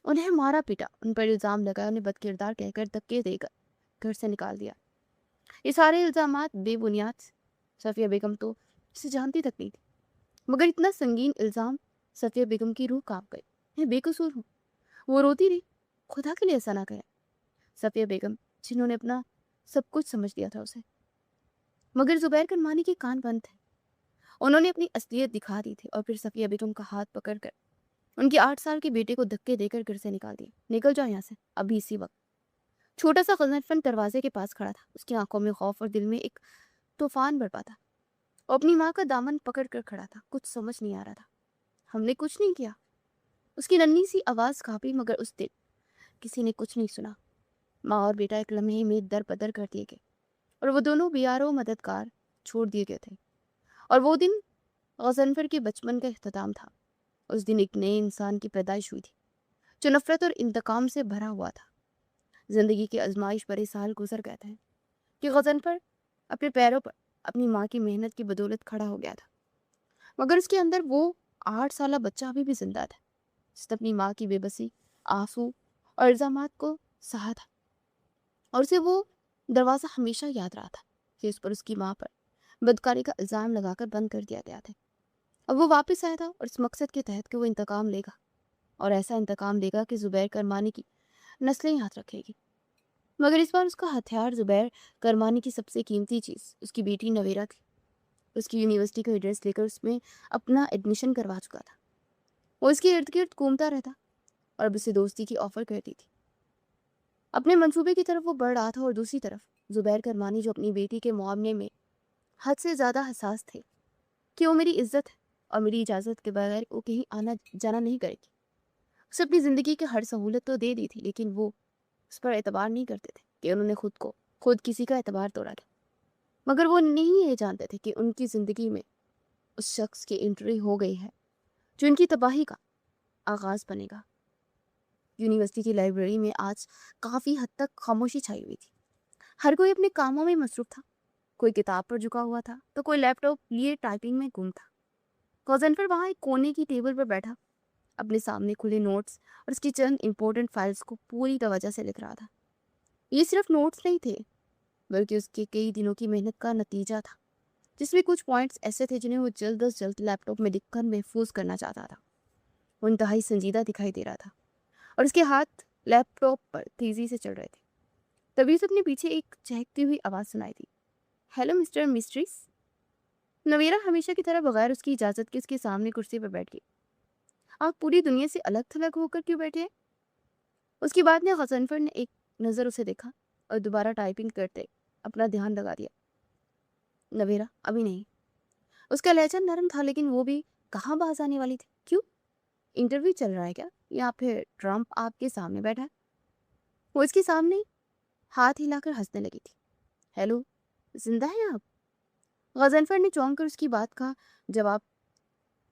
انہیں مارا پیٹا، ان پر الزام لگایا، انہیں بد کردار کہہ کر دھکے دے کر گھر سے نکال دیا. یہ سارے الزامات بے بنیاد تھے. صفیہ بیگم تو اسے جانتی تک نہیں تھی مگر اتنا سنگین الزام صفیہ بیگم کی روح کانپ گئی. میں بے قصور ہوں. وہ روتی رہی. خدا کے لیے ایسا نہ کریں. صفیہ بیگم جنہوں نے اپنا سب کچھ سمجھ لیا تھا اسے. مگر زبیر کرمانی کے کان بند تھے. انہوں نے اپنی اصلیت دکھا دی تھی اور پھر صفیہ بیگم کا ہاتھ پکڑ کر ان کے 8 سال کے بیٹے کو دھکے دے کر گھر سے نکال دیا. نکل جاؤ یہاں سے ابھی اسی وقت. چھوٹا سا غضنفر دروازے کے پاس کھڑا تھا. اس کی آنکھوں میں خوف اور دل میں ایک طوفان برپا تھا. وہ اپنی ماں کا دامن پکڑ کر کھڑا تھا. کچھ سمجھ نہیں آ رہا تھا. ہم نے کچھ نہیں کیا. اس کی ننھی سی آواز کانپی مگر اس دن کسی نے کچھ نہیں سنا۔ ماں اور بیٹا ایک لمحے میں در بدر کر دیے گئے اور وہ دونوں بیارو مددگار چھوڑ دیے گئے تھے۔ اور وہ دن غضنفر کے بچپن کا اختتام تھا۔ اس دن ایک نئے انسان کی پیدائش ہوئی تھی جو نفرت اور انتقام سے بھرا ہوا تھا۔ زندگی کے آزمائش بھرے سال گزر گئے تھے کہ غضنفر اپنے پیروں پر اپنی ماں کی محنت کی بدولت کھڑا ہو گیا تھا، مگر اس کے اندر وہ 8 سالہ بچہ ابھی بھی زندہ تھا جس نے اپنی ماں کی بے بسی، آنسو اور الزامات کو سہا تھا، اور اسے وہ دروازہ ہمیشہ یاد رہا تھا کہ اس پر اس کی ماں پر بدکاری کا الزام لگا کر بند کر دیا گیا تھا۔ اب وہ واپس آیا تھا اور اس مقصد کے تحت کہ وہ انتقام لے گا، اور ایسا انتقام لے گا کہ زبیر کرمانی کی نسلیں یاد رکھے گی۔ مگر اس بار اس کا ہتھیار زبیر کرمانی کی سب سے قیمتی چیز اس کی بیٹی نویرہ تھی۔ اس کی یونیورسٹی کا ایڈریس لے کر اس میں اپنا ایڈمیشن کروا چکا تھا۔ وہ اس کے ارد گرد گھومتا رہتا اور اب اسے دوستی کی آفر کرتی تھی۔ اپنے منصوبے کی طرف وہ بڑھ رہا تھا اور دوسری طرف زبیر کرمانی جو اپنی بیٹی کے معاملے میں حد سے زیادہ حساس تھے کہ وہ میری عزت ہے اور میری اجازت کے بغیر وہ کہیں آنا جانا نہیں کرے گی۔ اسے اپنی زندگی کی ہر سہولت تو دے دی تھی، لیکن وہ اس پر اعتبار نہیں کرتے تھے کہ انہوں نے خود کسی کا اعتبار توڑا تھا۔ مگر وہ نہیں یہ جانتے تھے کہ ان کی زندگی میں اس شخص کی انٹری ہو گئی ہے جو ان کی تباہی کا آغاز بنے گا۔ یونیورسٹی کی لائبریری میں آج کافی حد تک خاموشی چھائی ہوئی تھی۔ ہر کوئی اپنے کاموں میں مصروف تھا، کوئی کتاب پر جھکا ہوا تھا تو کوئی لیپ ٹاپ لیے ٹائپنگ میں گم تھا۔ غضنفر وہاں ایک کونے کی ٹیبل پر بیٹھا اپنے سامنے کھلے نوٹس اور اس کی چند امپورٹنٹ فائلز کو پوری توجہ سے لکھ رہا تھا۔ یہ صرف نوٹس نہیں تھے بلکہ اس کے کئی دنوں کی محنت کا نتیجہ تھا، جس میں کچھ پوائنٹس ایسے تھے جنہیں وہ جلد از جلد لیپ ٹاپ میں لکھ کر محفوظ کرنا چاہتا تھا۔ وہ انتہائی سنجیدہ دکھائی دے رہا تھا اور اس کے ہاتھ لیپ ٹاپ پر تیزی سے چل رہے تھے۔ تبھی سے اپنے پیچھے ایک چہکتی ہوئی آواز سنائی دی، ہیلو مسٹر مسٹریس۔ نویرہ ہمیشہ کی طرح بغیر اس کی اجازت کے اس کے سامنے کرسی پر بیٹھ گئی۔ آپ پوری دنیا سے الگ تھلگ ہو کر کیوں بیٹھے ہیں؟ اس کی بات نے غضنفر نے ایک نظر اسے دیکھا اور دوبارہ ٹائپنگ کرتے اپنا دھیان لگا دیا۔ نویرہ ابھی نہیں۔ اس کا لہجہ نرم تھا لیکن وہ بھی کہاں باز آنے والی تھی۔ کیوں؟ انٹرویو چل رہا ہے کیا، یا پھر ٹرمپ آپ کے سامنے بیٹھا ہے؟ وہ اس کے سامنے ہاتھ ہلا کر ہنسنے لگی تھی۔ ہیلو، زندہ ہیں آپ؟ غضنفر نے چونک کر اس کی بات کا جواب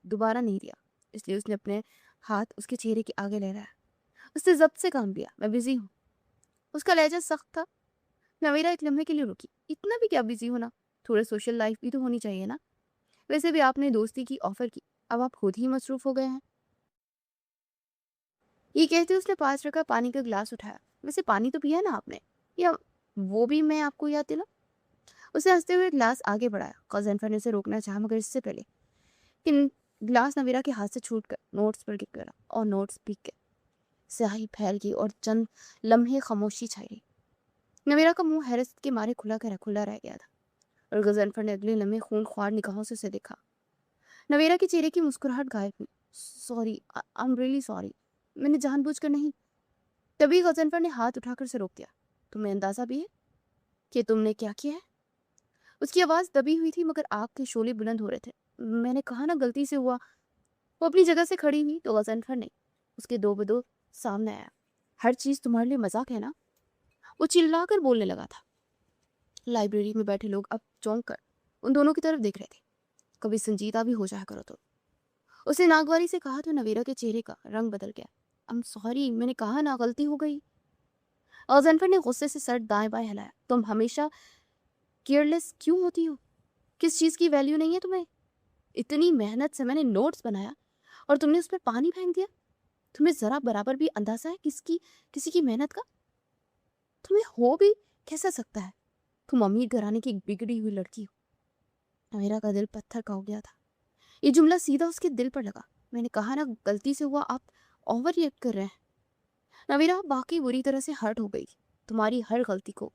دوبارہ نہیں دیا، اس لیے اس نے اپنے ہاتھ اس کے چہرے کے آگے لہرایا۔ اس نے ضبط سے کام لیا، میں بزی ہوں۔ اس کا لہجہ سخت تھا۔ نویرہ ایک لمحے کے لیے رکی۔ اتنا بھی کیا بزی ہونا، تھوڑا سوشل لائف بھی تو ہونی چاہیے نا۔ ویسے بھی آپ نے دوستی کی آفر کی، اب آپ خود ہی مصروف ہو گئے ہیں۔ یہ کہتے اس نے پاس رکھا پانی کا گلاس اٹھایا۔ ویسے پانی تو پیا نا آپ نے، یا وہ بھی میں آپ کو یاد دلا؟ اسے ہنستے ہوئے گلاس آگے بڑھایا۔ غضنفر نے اسے روکنا چاہا مگر اس سے پہلے کہ گلاس نویرہ کے ہاتھ سے چھوٹ کر نوٹس پر گر گیا اور نوٹس بک گئے۔ سیاہی پھیل گئی اور چند لمحے خاموشی چھائی رہی۔ نویرہ کا منہ حیرت کے مارے کھلا رہ گیا تھا اور غضنفر نے اگلے لمحے خون خوار نگاہوں سے اسے دیکھا۔ نویرہ کے چہرے کی مسکراہٹ غائب ہوئی۔ Sorry, I am really sorry, میں نے جان بوجھ کر نہیں۔ تبھی غضنفر نے ہاتھ اٹھا کر اسے روک دیا۔ تمہیں اندازہ بھی ہے کہ تم نے کیا کیا ہے؟ اس کی آواز دبی ہوئی تھی مگر آگ کے شعلے بلند ہو رہے تھے۔ میں نے کہا نا غلطی سے ہوا۔ وہ اپنی جگہ سے کھڑی ہوئی تو غضنفر نے اس کے دو بدو سامنے آیا۔ ہر چیز تمہارے لیے مذاق ہے نا؟ وہ چلا کر بولنے لگا تھا۔ لائبریری میں بیٹھے لوگ اب چونک کر ان دونوں کی طرف دیکھ رہے تھے۔ کبھی سنجیدہ بھی ہو جایا کرو تو، اس نے ناگواری سے کہا تو نویرہ کے چہرے کا رنگ بدل گیا۔ I'm sorry، میں نے کہا نا غلطی ہو گئی۔ غضنفر نے غصے سے سر دائیں بائیں ہلایا۔ تم ہمیشہ کیئرلیس کیوں ہوتی ہو؟ کس چیز کی ویلیو نہیں ہے تمہیں؟ اتنی محنت سے میں نے نوٹس بنایا اور تم نے اس پر پانی پھینک دیا۔ تمہیں ذرا برابر بھی اندازہ ہے کسی کی محنت کا؟ تمہیں ہو بھی کیسا سکتا ہے؟ تم امیر گھرانے کی ایک بگڑی ہوئی لڑکی ہو۔ میرا کا دل پتھر کا ہو گیا تھا۔ یہ جملہ سیدھا اس کے دل پر لگا۔ میں نے کہا نا غلطی سے ہوا، آپ اوور ریئیکٹ کر رہے ہیں۔ نویرہ باقی بری طرح سے ہرٹ ہو گئی۔ تمہاری ہر غلطی کو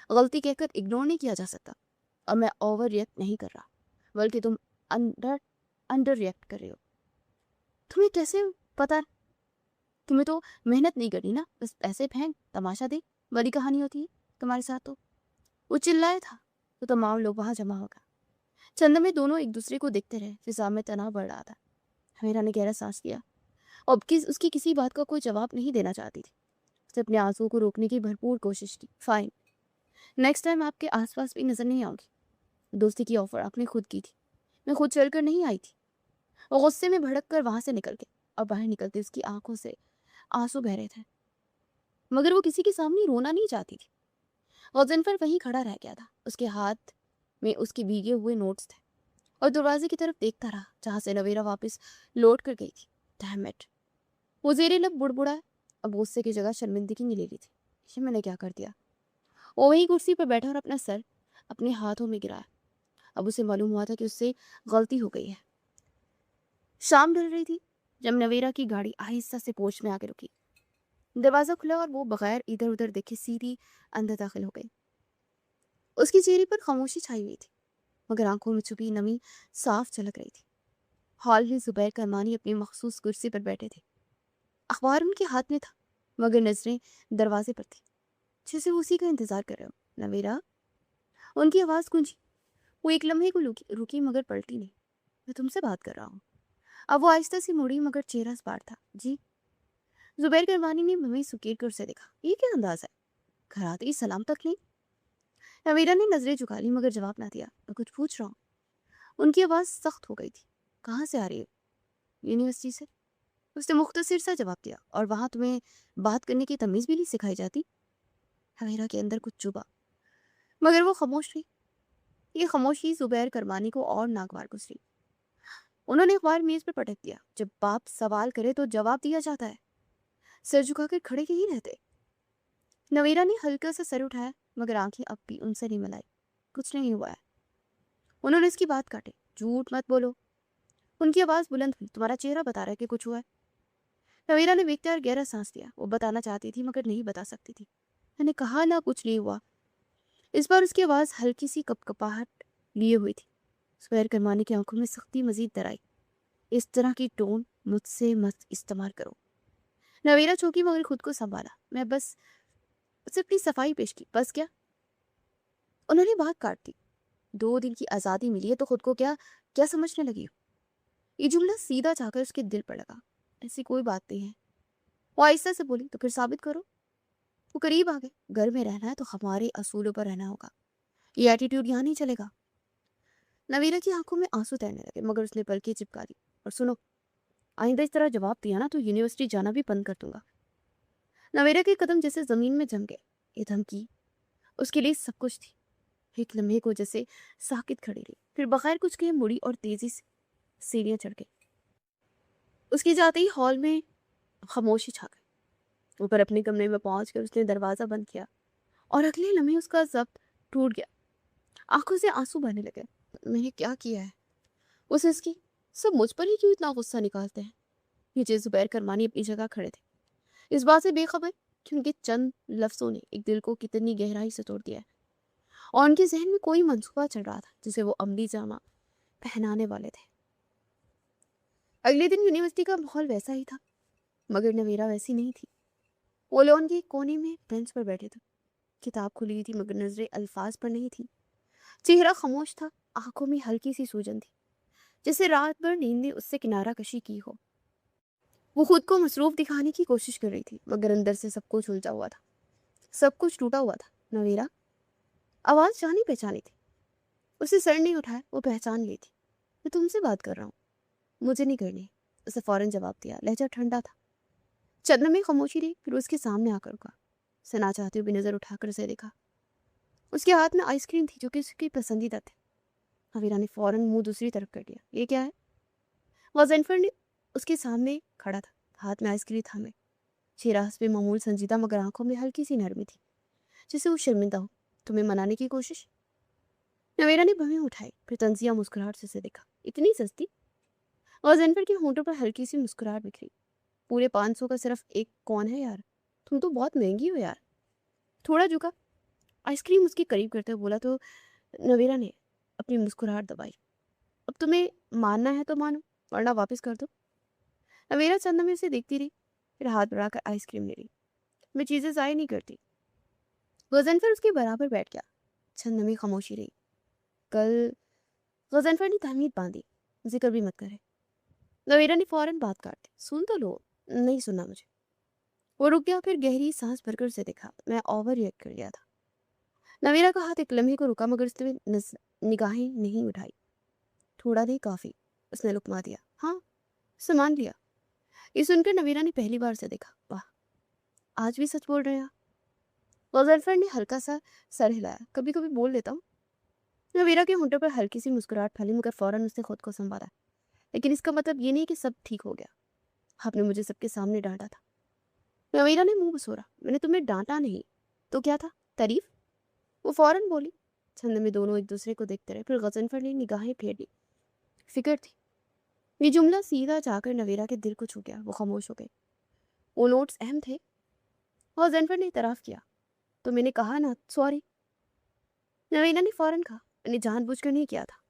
غلطی کہہ کر اگنور نہیں کیا جا سکتا، اور میں اوور ریئیکٹ نہیں کر رہا بلکہ تم انڈر ریئیکٹ کر رہے ہو۔ تمہیں کیسے پتا؟ تمہیں تو محنت نہیں کرنی نا، بس پیسے پھینک تماشا دے والی کہانی ہوتی ہے تمہارے ساتھ تو۔ وہ چلایا تھا تو تمام لوگ وہاں جمع ہو گئے۔ چند میں دونوں ایک دوسرے کو دیکھتے رہے۔ فضا میں تناؤ بڑھ رہا تھا۔ میرا نے گہرا سانس لیا۔ अब किस उसकी किसी बात का कोई जवाब नहीं देना चाहती थी। उसने अपने आंसुओं को रोकने की भरपूर कोशिश की। फाइन, नेक्स्ट टाइम आपके आसपास भी नजर नहीं आऊंगी। दोस्ती की ऑफर आपने खुद की थी, मैं खुद चलकर नहीं आई थी। वो गुस्से में भड़क कर वहां से निकल गए और बाहर निकलते उसकी आंखों से आंसू बह रहे थे, मगर वो किसी के सामने रोना नहीं चाहती थी। गजनफर वहीं खड़ा रह गया था। उसके हाथ में उसके भीगे हुए नोट्स थे और दरवाजे की तरफ देखता रहा जहां से नवेरा वापस लौट कर गई थी। डैम इट, वो जेरे लब बुड़बुड़ा। अब गुस्से की जगह शर्मिंदगी नहीं ले रही थी। ये मैंने क्या कर दिया? वो वही कुर्सी पर बैठा और अपना सर अपने हाथों में गिराया। अब उसे मालूम हुआ था कि उससे गलती हो गई है। शाम ढल रही थी जब नवेरा की गाड़ी आहिस्ता से पोर्च में आके रुकी। दरवाजा खुला और वो बगैर इधर उधर देखे सीधी अंदर दाखिल हो गई। उसके चेहरे पर खामोशी छाई हुई थी, मगर आंखों में छुपी नमी साफ झलक रही थी। हॉल में जुबैर करमानी अपनी मखसूस कुर्सी पर बैठे थे। अखबार उनके हाथ में था, मगर नजरें दरवाजे पर थी, जैसे वो उसी का इंतजार कर रहे हो। नवेरा, उनकी आवाज गूंजी। वो एक लम्हे को रुकी मगर पलटी नहीं। मैं तुमसे बात कर रहा हूँ। अब वो आहिस्ता से मुड़ी मगर चेहरा स्पार था। जी? जुबैर करवानी ने मम्मी सुकेर कर उसे देखा। ये क्या अंदाज है, घर आते ही सलाम तक नहीं। नवीरा ने नजरें झुका ली मगर जवाब ना दिया। मैं कुछ पूछ रहा हूँ। उनकी आवाज सख्त हो गई थी। कहाँ से आ रही हो? यूनिवर्सिटी से। उसने मुख्तसर सा जवाब दिया। और वहां तुम्हें बात करने की तमीज भी नहीं सिखाई जाती? नवीरा के अंदर कुछ चुभा, मगर वो खामोश रही। ये खामोशी जुबैर करमानी को और नागवार गुजरी। उन्होंने अखबार मेज पर पटक दिया। जब बाप सवाल करे तो जवाब दिया जाता है, सिर झुकाकर खड़े ही रहते। नवीरा ने हल्का सा सर उठाया, मगर आंखें अब भी उनसे नहीं मिलाई। कुछ नहीं हुआ है। उन्होंने इसकी बात काटी। झूठ मत बोलो। उनकी आवाज बुलंद हुई। तुम्हारा चेहरा बता रहा है कि कुछ हुआ है। नवीरा ने बेख्तियार गहरा सांस लिया। वो बताना चाहती थी मगर नहीं बता सकती थी। मैंने कहा ना कुछ नहीं हुआ। इस बार उसकी आवाज हल्की सी कपकपाहट लिए हुई थी। सुबैर करमानी की आंखों में सख्ती मजीद दराई। इस तरह की टोन मुझसे मत इस्तेमाल करो। नवीरा चौंकी मगर खुद को संभाला। मैं बस सिर्फ अपनी सफाई पेश की, बस। क्या? उन्होंने बात काट दी। 2 दिन की आजादी मिली है तो खुद को क्या क्या समझने लगी हो? ये जुमला सीधा जाकर उसके दिल पर लगा। ऐसी कोई बात नहीं है। वो आहिस्ता से बोली। तो फिर साबित करो। वो करीब आ गए। घर में रहना है तो हमारे असूलों पर रहना होगा। ये एटीट्यूड यहाँ नहीं चलेगा। नवीरा की आंखों में आंसू तैरने लगे, मगर उसने पलकें चिपका दी। और सुनो, आइंदा इस तरह जवाब दिया ना तो यूनिवर्सिटी जाना भी बंद कर दूंगा। नवेरा के कदम जैसे जमीन में जम गए। ये धमकी उसके लिए सब कुछ थी। एक लम्हे को जैसे साकित खड़ी रही, फिर बगैर कुछ कहे मुड़ी और तेजी से सीढ़ियां चढ़ गई। उसके जाते ही हॉल में खामोशी छा गई। ऊपर अपने कमरे में पहुंचकर उसने दरवाजा बंद किया और अगले लम्हे उसका जब्त टूट गया। आंखों से आंसू बहने लगे। मैंने क्या किया है? उसे इसकी सब मुझ पर ही क्यों इतना गुस्सा निकालते हैं? नीचे जुबैर करमानी अपनी जगह खड़े थे, इस बात से बेखबर कि उनके चंद लफ्जों ने एक दिल को कितनी गहराई से तोड़ दिया है। और उनके जहन में कोई मंसूबा चल रहा था जिसे वो अमली जामा पहनाने वाले थे। अगले दिन यूनिवर्सिटी का माहौल वैसा ही था, मगर नवीरा वैसी नहीं थी। वो लॉन के एक कोने में बेंच पर बैठे थे। किताब खुली थी मगर नजरें अल्फाज पर नहीं थी। चेहरा खामोश था। आंखों में हल्की सी सूजन थी, जैसे रात भर नींद ने उससे किनारा कशी की हो। वो खुद को मसरूफ दिखाने की कोशिश कर रही थी, मगर अंदर से सब कुछ उलझा हुआ था, सब कुछ टूटा हुआ था। नवीरा, आवाज जानी पहचानी थी। उसे सर नहीं उठाया। वो पहचान ली थी। मैं तुमसे बात कर रहा हूँ। मुझे नहीं करनी, उसे फौरन जवाब दिया। लहजा ठंडा था। चंद्र में खामोशी रही, फिर उसके सामने आकर रुका। उसे ना चाहते हुए नजर उठाकर उसे देखा। उसके हाथ में आइसक्रीम थी जो कि उसकी पसंदीदा थी। नवीरा ने फौरन मुंह दूसरी तरफ कर दिया। ये क्या है? गज़नफर ने उसके सामने खड़ा था, हाथ में आइसक्रीम थामे। चेहरा हस्बे मामूल संजीदा, मगर आंखों में हल्की सी नरमी थी, जैसे वो शर्मिंदा हो। तुम्हें मनाने की कोशिश? नवेरा ने भवें उठाई, फिर तंजिया मुस्कुराहट से उसे देखा। इतनी सस्ती? और जेनफर के होंठों पर हल्की सी मुस्कुराहट बिखरी। पूरे 500 का सिर्फ एक कौन है यार? तुम तो बहुत महंगी हो यार। थोड़ा झुका, आइसक्रीम उसके करीब करते हुए बोला तो नवेरा ने अपनी मुस्कुराहट दबाई। अब तुम्हें मानना है तो मानो, वरना वापस कर दो। नवेरा चंद में से देखती रही, फिर हाथ बढ़ाकर आइसक्रीम ले ली। मैं चीजें ज़ाय नहीं करती। गजनफर उसके बराबर बैठ गया। चंद में खामोशी रही। कल, गजनफर ने तहमीद बांधी, जिक्र भी मत करे। नवेरा ने फौरन बात काट दी। सुन तो लो, नहीं सुना मुझे। वो रुक गया, फिर गहरी सांस भरकर उसे देखा। मैं ओवर रिएक्ट कर गया था। नवीरा का हाथ एक लम्हे को रुका, मगर उसने निगाहें नहीं उठाई। थोड़ा नहीं, काफी। उसने लुकमा दिया। हाँ, सामान लिया। ये सुनकर नवीरा ने पहली बार से देखा। वाह, आज भी सच बोल रहे हैं आप। गजनफर ने हल्का सा सर हिलाया। कभी कभी बोल देता हूँ। नवीरा के होंठों पर हल्की सी मुस्कुराहट फैली, मगर फौरन उसने खुद को संभाला। लेकिन इसका मतलब ये नहीं कि सब ठीक हो गया। आपने मुझे सबके सामने डांटा था। नवीरा ने मुंह बसोरा। मैंने तुम्हें डांटा नहीं तो क्या था? तारीफ? वो फौरन बोली। छंद में दोनों एक दूसरे को देखते रहे, फिर गजनफर ने निगाहें फेर ली। फिक्र थी। ये जुमला सीधा जाकर नवीरा के दिल को छू गया। वो खामोश हो गई। वो नोट्स अहम थे? गजनफर ने इतराफ किया। तो मैंने कहा ना, सॉरी। नवीरा ने फौरन कहा। मैंने जानबूझकर नहीं किया था।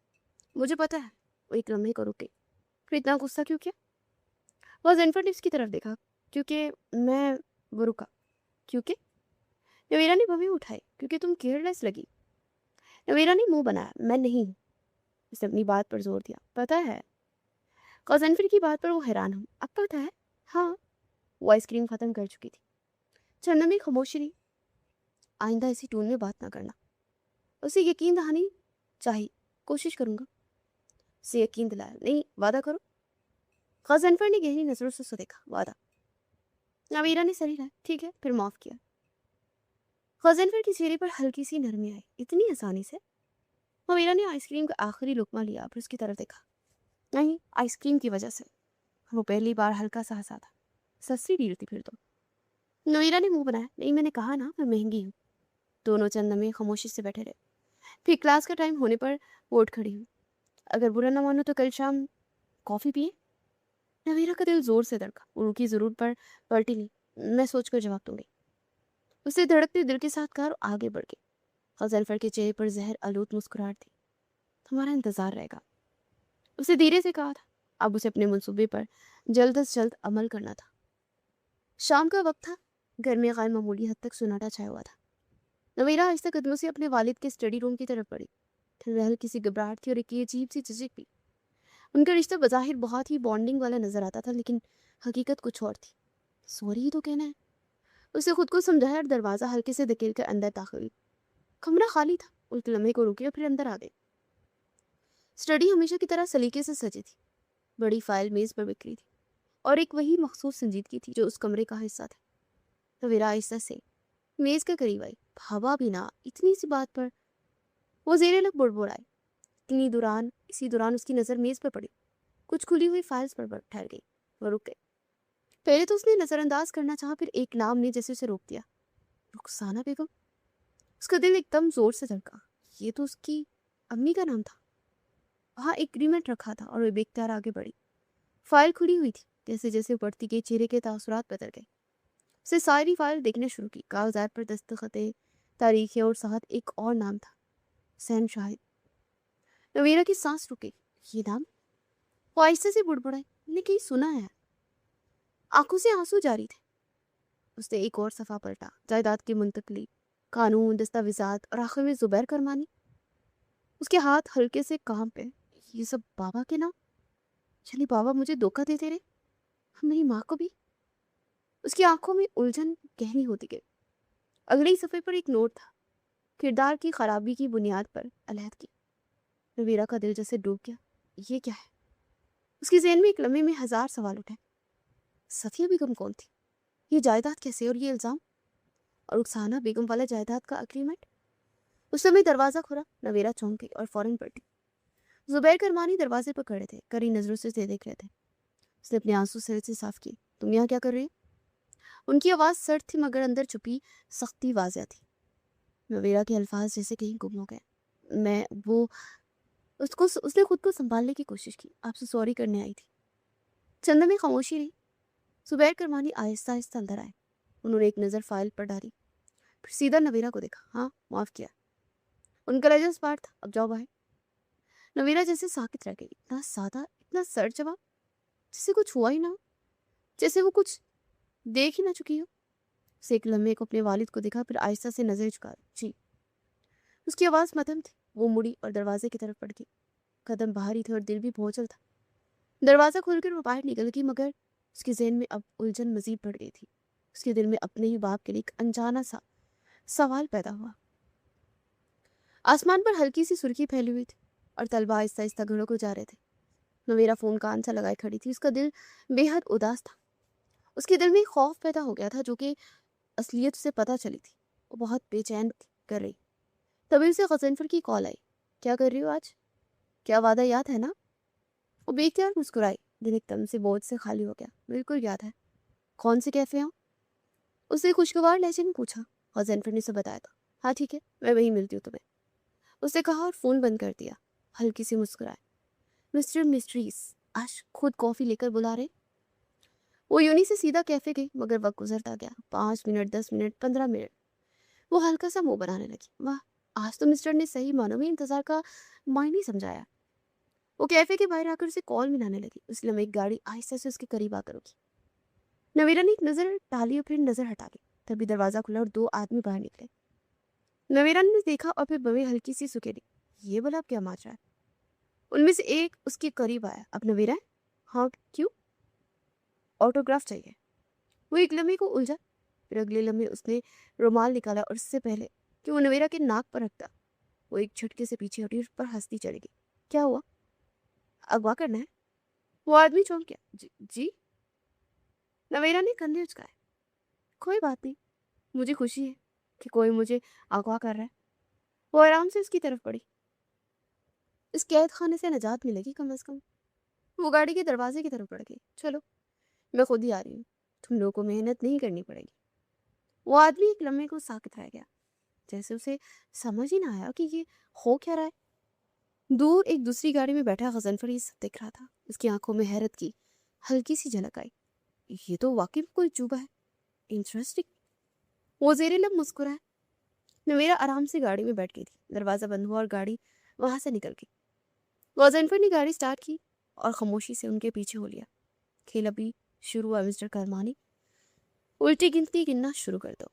मुझे पता है। वो एक लम्हे को रुक गई। फिर इतना गुस्सा क्यों किया? गजनफर ने उसकी तरफ देखा। क्योंकि मैं वो रुका। क्योंकि? नवीरा ने भवें उठाई। क्योंकि तुम केयरलेस लगी। नवीरा ने मुंह बनाया। मैं नहीं हूँ। उसने अपनी बात पर जोर दिया। पता है। गजनफर की बात पर वो हैरान हूँ। अब पता है? हाँ। वो आइसक्रीम खत्म कर चुकी थी। चंदन में खामोशी रही। आइंदा इसी टोन में बात ना करना। उसे यकीन दहानी चाहिए। कोशिश करूंगा। उसे यकीन दिलाया। नहीं, वादा करो। गजनफर ने गहरी नजरों से उसे देखा। वादा। नवीरा ने सर हिलाया। ठीक है, फिर माफ किया। गजनफर के चेहरे पर हल्की सी नरमी आई। इतनी आसानी से? नवीरा ने आइसक्रीम का आखिरी लुकमा लिया, फिर उसकी तरफ देखा। नहीं, आइसक्रीम की वजह से। वो पहली बार हल्का सा हंसा था। सस्ती डील थी फिर तो। नवीरा ने मुंह बनाया। नहीं, मैंने कहा ना, मैं महंगी हूँ। दोनों चंद में खामोशी से बैठे रहे। फिर क्लास का टाइम होने पर वो उठ खड़ी हुई। अगर बुरा ना मानो तो कल शाम कॉफी पिए? नवीरा का दिल जोर से धड़का। वो रुकी जरूर पर पलटी नहीं। मैं सोचकर जवाब दूंगी। उसने धड़कते दिल के साथ कहा और आगे बढ़ गई। गजनफर के चेहरे पर जहर आलूद मुस्कुराहट थी। तुम्हारा इंतजार रहेगा, उसे धीरे से कहा था। अब उसे अपने मंसूबे पर जल्द से जल्द अमल करना था। शाम का वक्त था। घर में गैर मामूली हद तक सुनाटा छाया हुआ था। नवीरा आहिस्ता कदमों से अपने वालिद के स्टडी रूम की तरफ बढ़ी। फिर किसी घबराहट थी और एक अजीब सी झिझक भी। उनका रिश्ता बज़ाहिर बहुत ही बॉन्डिंग वाला नजर आता था, लेकिन हकीकत कुछ और थी। सॉरी ही तो कहना है। उसे खुद को समझाया और दरवाजा हल्के से धकेल कर अंदर दाखिल हुई। कमरा खाली था। उस लम्हे को रुकी और फिर अंदर आ गई। स्टडी हमेशा की तरह सलीके से सजी थी। बड़ी फाइल मेज पर बिखरी थी और एक वही मखसूस संजीदगी थी जो उस कमरे का हिस्सा था। नवीरा आहिस्ता से मेज के करीब आई। भावा भी ना, इतनी सी बात पर। वो जेरे लग बुड़बुड़ाई। इसी दौरान उसकी नजर मेज पर पड़ी। कुछ खुली हुई फाइल्स पर ठहर गई। वो रुक गई। पहले तो उसने नजरअंदाज करना चाहा, फिर एक नाम ने जैसे उसे रोक दिया। रुखसाना बेगम। उसका दिल एकदम जोर से धड़का। ये तो उसकी अम्मी का नाम था। वहाँ एग्रीमेंट रखा था और वो बेख्तियार आगे बढ़ी। फाइल खुली हुई थी। जैसे जैसे बढ़ती गई चेहरे के तासुरात बदल गए। उसे सारी फाइल देखने शुरू की। कागजात पर दस्तखतें, तारीखें और साथ एक और नाम था। सैम शाहिद। नवीरा की सांस रुकी। ये नाम? वो आहिस्ते से बुड़बुड़ाई। मैंने कहीं सुना है। आंखों से आंसू जारी थे। उसने एक और सफा पलटा। जायदाद की मुंतकली, कानून, दस्तावेजात और आखिर में जुबैर करमानी। उसके हाथ हल्के से काम पे। ये सब बाबा के नाम? चली बाबा मुझे धोखा देते रहे, मेरी माँ को भी। उसकी आंखों में उलझन गहरी होती गई। अगले ही सफे पर एक नोट था। किरदार की खराबी की बुनियाद पर अलहदगी। नवीरा का दिल जैसे डूब गया। ये क्या है? उसकी ज़हन में एक लम्हे में हजार सवाल उठे। सफिया बेगम कौन थी? ये जायदाद कैसे? और ये इल्जाम? और रुखसाना बेगम वाला जायदाद का अग्रीमेंट? उस समय दरवाजा खुला। नवीरा चौंक गई और फौरन पलटी। जुबैर करमानी दरवाजे पर खड़े थे। कड़ी नजरों से उसे देख रहे थे। उसने अपने आंसू सिर से साफ किए। तुम यहाँ क्या कर रही हो? उनकी आवाज़ सर्द थी, मगर अंदर छुपी सख्ती वाज़िह थी। नवीरा के अल्फाज जैसे कहीं गुम हो गए। मैं वो उसने खुद को संभालने की कोशिश की। आपसे सॉरी करने आई थी। चंदा में खामोशी रही। जुबैर करमानी आहिस्ता आहिस्ता अंदर आए। उन्होंने एक नज़र फाइल पर डाली, फिर सीधा नवीरा को देखा। हाँ, माफ़ किया। उनका लहजा स्पार्ट था। अब जाओ बाहर। नवीरा जैसे साकित रह गई। इतना सादा, इतना सर जवाब, जैसे कुछ हुआ ही ना हो, जैसे वो कुछ देख ही ना चुकी हो। उसे एक लम्हे को अपने वालिद को देखा, फिर आहिस्ता से नजर झुका। जी। उसकी आवाज़ मध्यम थी। वो मुड़ी और दरवाजे की तरफ बढ़ गई। कदम बाहर ही थे और दिल भी बोझल था। दरवाजा खोलकर वो बाहर निकल गई, मगर اس کے ذہن میں اب الجھن مزید بڑھ گئی تھی. اس کے دل میں اپنے ہی باپ کے لیے ایک انجانا سا سوال پیدا ہوا. آسمان پر ہلکی سی سرخی پھیلی ہوئی تھی اور طلبہ آہستہ آہستہ گھروں کو جا رہے تھے. نویرا فون کان سے لگائے کھڑی تھی. اس کا دل بے حد اداس تھا. اس کے دل میں خوف پیدا ہو گیا تھا جو کہ اصلیت سے پتہ چلی تھی. وہ بہت بے چین کر رہی. طبیب سے غضنفر کی کال آئی. کیا کر رہی ہو آج؟ کیا وعدہ یاد ہے نا؟ وہ بے اختیار مسکرائی. دل ایک دم سے بوجھ سے خالی ہو گیا. بالکل یاد ہے. کون سے کیفے ہوں؟ اس نے خوشگوار لہجے میں پوچھا. غضنفر نے اسے بتایا تھا. ہاں ٹھیک ہے، میں وہیں ملتی ہوں تمہیں، اس نے کہا اور فون بند کر دیا. ہلکی سی مسکرائے. مسٹر مسٹریس آج خود کافی لے کر بلا رہے. وہ یونی سے سیدھا کیفے گئی مگر وقت گزرتا گیا. 5 منٹ، 10 منٹ، 15 منٹ. وہ ہلکا سا منہ بنانے لگی. واہ، آج تو مسٹر نے صحیح معنوں میں انتظار کا معنی سمجھایا. وہ کیفے کے باہر آ کر اسے کال ملانے لگی. اس لمحے ایک گاڑی آہستہ سے اس کے قریب آ کر رکی. نویرا نے ایک نظر ڈالی اور پھر نظر ہٹا لی. تبھی دروازہ کھلا اور 2 آدمی باہر نکلے. نویرا نے دیکھا اور پھر بوے ہلکی سی سکیلی. یہ بولا اب کیا ماجرا ہے؟ ان میں سے ایک اس کے قریب آیا. اب نویرا ہے؟ ہاں کیوں؟ آٹوگراف چاہیے. وہ ایک لمحے کو الجھا. پھر اگلے لمحے اس نے رومال نکالا اور اس سے پہلے کہ وہ نویرا کے ناک پر رکھتا وہ ایک جھٹکے سے پیچھے ہٹی اور اس پر ہنستی چلی گئی. کیا ہوا؟ اغوا کرنا ہے؟ وہ آدمی چونک گیا. جی. نویرا نے کندھے اچکائے. کوئی بات نہیں، مجھے خوشی ہے کہ کوئی مجھے اغوا کر رہا ہے. وہ آرام سے اس کی طرف پڑی. اس قید خانے سے نجات ملے گی کم از کم. وہ گاڑی کے دروازے کی طرف بڑھ گئی. چلو میں خود ہی آ رہی ہوں، تم لوگوں کو محنت نہیں کرنی پڑے گی. وہ آدمی ایک لمحے کو ساکت رہ گیا، جیسے اسے سمجھ ہی نہ آیا کہ یہ ہو کیا رہا ہے. دور ایک دوسری گاڑی میں بیٹھا غضنفر یہ سب دیکھ رہا تھا. اس کی آنکھوں میں حیرت کی ہلکی سی جھلک آئی. یہ تو واقعی کوئی چوبہ ہے. انٹرسٹنگ. وہ زیر لب مسکرایا. نویرا آرام سے گاڑی میں بیٹھ گئی تھی. دروازہ بند ہوا اور گاڑی وہاں سے نکل گئی. غضنفر نے گاڑی سٹارٹ کی اور خاموشی سے ان کے پیچھے ہو لیا. کھیل ابھی شروع ہوا مسٹر کرمانی، الٹی گنتی گننا شروع کر دو.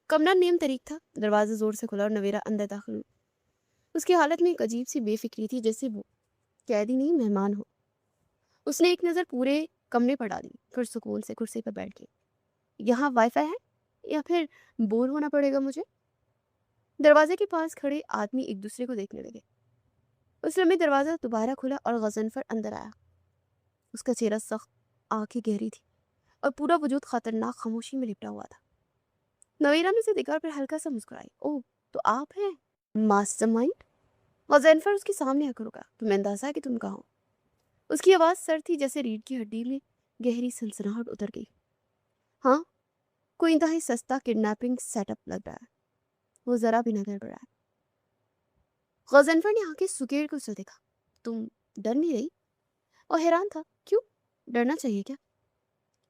کمرہ نیم طریق تھا. دروازہ زور سے کھلا اور نویرا اندر داخل ہوئی. اس کی حالت میں ایک عجیب سی بے فکری تھی، جیسے وہ قیدی نہیں مہمان ہو. اس نے ایک نظر پورے کمرے پر ڈالی، پھر سکون سے کرسی پر بیٹھ گئی. یہاں وائی فائی ہے یا پھر بور ہونا پڑے گا مجھے؟ دروازے کے پاس کھڑے آدمی ایک دوسرے کو دیکھنے لگے. اس لمحے دروازہ دوبارہ کھلا اور غضنفر اندر آیا. اس کا چہرہ سخت، آنکھیں گہری تھی اور پورا وجود خطرناک خاموشی میں لپٹا ہوا تھا. نویرا نے اسے دیکھا اور پھر ہلکا سا مسکرائی. اوہ تو آپ ہیں ماسٹر مائنڈ؟ غضنفر اس کے سامنے آ کر رکا. تمہیں اندازہ ہے کہ تم کہاں ہو؟ اس کی آواز سر تھی جیسے ریڑھ کی ہڈی میں گہری سنسناہٹ اتر گئی. ہاں، کوئی انتہائی سستا کڈنیپنگ سیٹ اپ لگ رہا ہے. وہ ذرا بھی نہ گڑبڑا ہے. غضنفر نے آنکھیں سکیڑ کر اسے دیکھا. تم ڈر نہیں رہی؟ اور حیران تھا. کیوں ڈرنا چاہیے کیا؟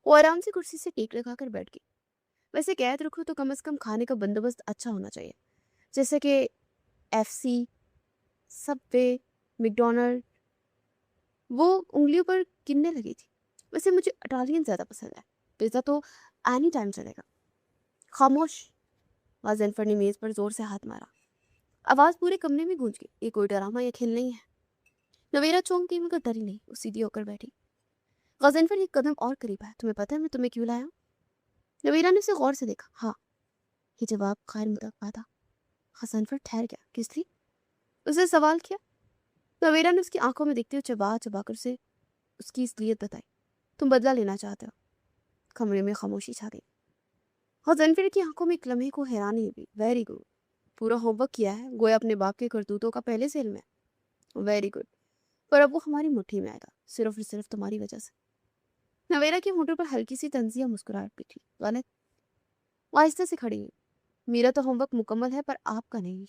وہ آرام سے کرسی سے ٹیک لگا کر بیٹھ گئی. ویسے قید رکھو تو کم از کم کھانے کا بندوبست اچھا ہونا چاہیے، جیسے کہ ایف سی، سب وے، میکڈونلڈ. وہ انگلیوں پر گننے لگی تھی. ویسے مجھے اٹالین زیادہ پسند ہے. پیزا تو اینی ٹائم چلے گا. خاموش. غضنفر نے میز پر زور سے ہاتھ مارا. آواز پورے کمرے میں گونج گئی. یہ کوئی ڈرامہ یا کھیل نہیں ہے. نویرا چونک گئی مگر ڈری نہیں. وہ سیدھی ہو کر بیٹھی. غضنفر ایک قدم اور قریب آیا. تمہیں پتہ ہے میں تمہیں کیوں لایا ہوں؟ نویرا نے اسے غور سے دیکھا. ہاں. یہ جواب غیر متوقع تھا. غضنفر ٹھہر گیا. کس لیے؟ اسے سوال کیا. نویرا نے اس کی آنکھوں میں دیکھتے ہوئے چبا چبا کر اسے اس کی اصلیت بتائی. تم بدلہ لینا چاہتے ہو. کمرے میں خاموشی چھا گئی. غضنفر کی آنکھوں میں ایک لمحے کو حیرانی ہوئی. Very good. پورا ہوم ورک کیا ہے. گویا اپنے باپ کے کرتوتوں کا پہلے سے علم ہے. Very good. پر اب وہ ہماری مٹھی میں آئے گا، صرف اور صرف تمہاری وجہ سے. نویرا کے ہونٹوں پر ہلکی سی طنزیہ مسکراہٹ بھی تھی. غلط. وہ آہستہ سے کھڑی ہوئی. میرا تو ہوم ورک مکمل ہے پر آپ کا نہیں.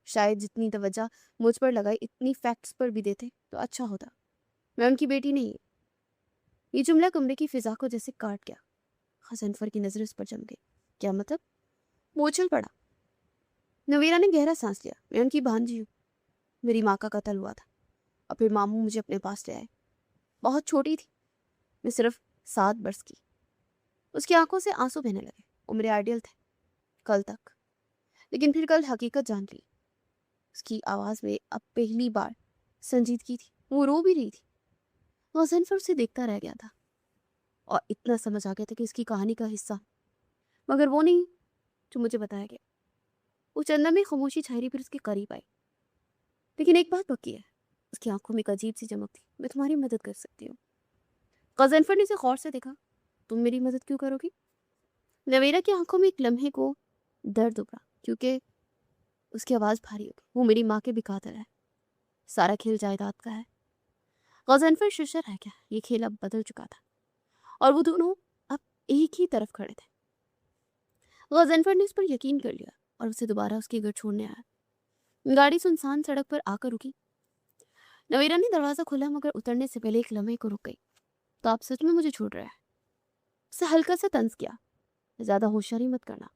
شاید جتنی توجہ مجھ پر لگائی اتنی فیکٹس پر بھی دیتے تو اچھا ہوتا. میں ان کی بیٹی نہیں. یہ جملہ کمرے کی فضا کو جیسے کاٹ گیا. غضنفر کی نظر اس پر جم گئی. کیا مطلب؟ وہ اچھل پڑا. نویرا نے گہرا سانس لیا. میں ان کی بھانجی ہوں. میری ماں کا قتل ہوا تھا اور پھر ماموں مجھے اپنے پاس لے آئے. بہت چھوٹی تھی میں، صرف 7 برس کی. اس کی آنکھوں سے آنسو بہنے لگے. وہ میرے آئیڈیل تھے کل تک، لیکن پھر کل حقیقت جان لی. اس کی آواز میں اب پہلی بار سنجیدگی تھی. وہ رو بھی رہی تھی. غضنفر اسے دیکھتا رہ گیا تھا. और इतना समझ आ गया था कि इसकी कहानी का हिस्सा, मगर वो नहीं जो मुझे बताया गया। वो चंदा में खामोशी छाई रही, फिर उसके करीब आई। लेकिन एक बात पक्की है, उसकी आंखों में एक अजीब सी चमक थी। मैं तुम्हारी मदद कर सकती हूँ। गजनफर ने उसे गौर से देखा। तुम मेरी मदद क्यों करोगी? नवेरा की आंखों में एक लम्हे को दर्द उभरा, क्योंकि उसकी आवाज़ भारी हो गई। वो मेरी माँ के भी कातिल है। सारा खेल जायदाद का है। गजनफर शिशर रह गया। ये खेल अब बदल चुका था और वो दोनों अब एक ही तरफ खड़े थे। गजनफर ने उस पर यकीन कर लिया और उसे दोबारा उसके घर छोड़ने आया। गाड़ी सुनसान सड़क पर आकर रुकी। नवेरा ने दरवाजा खोला, मगर उतरने से पहले एक लम्हे को रुक गई। तो आप सच में मुझे छोड़ रहे हैं? उसे हल्का सा तंज किया। ज्यादा होशियारी मत करना।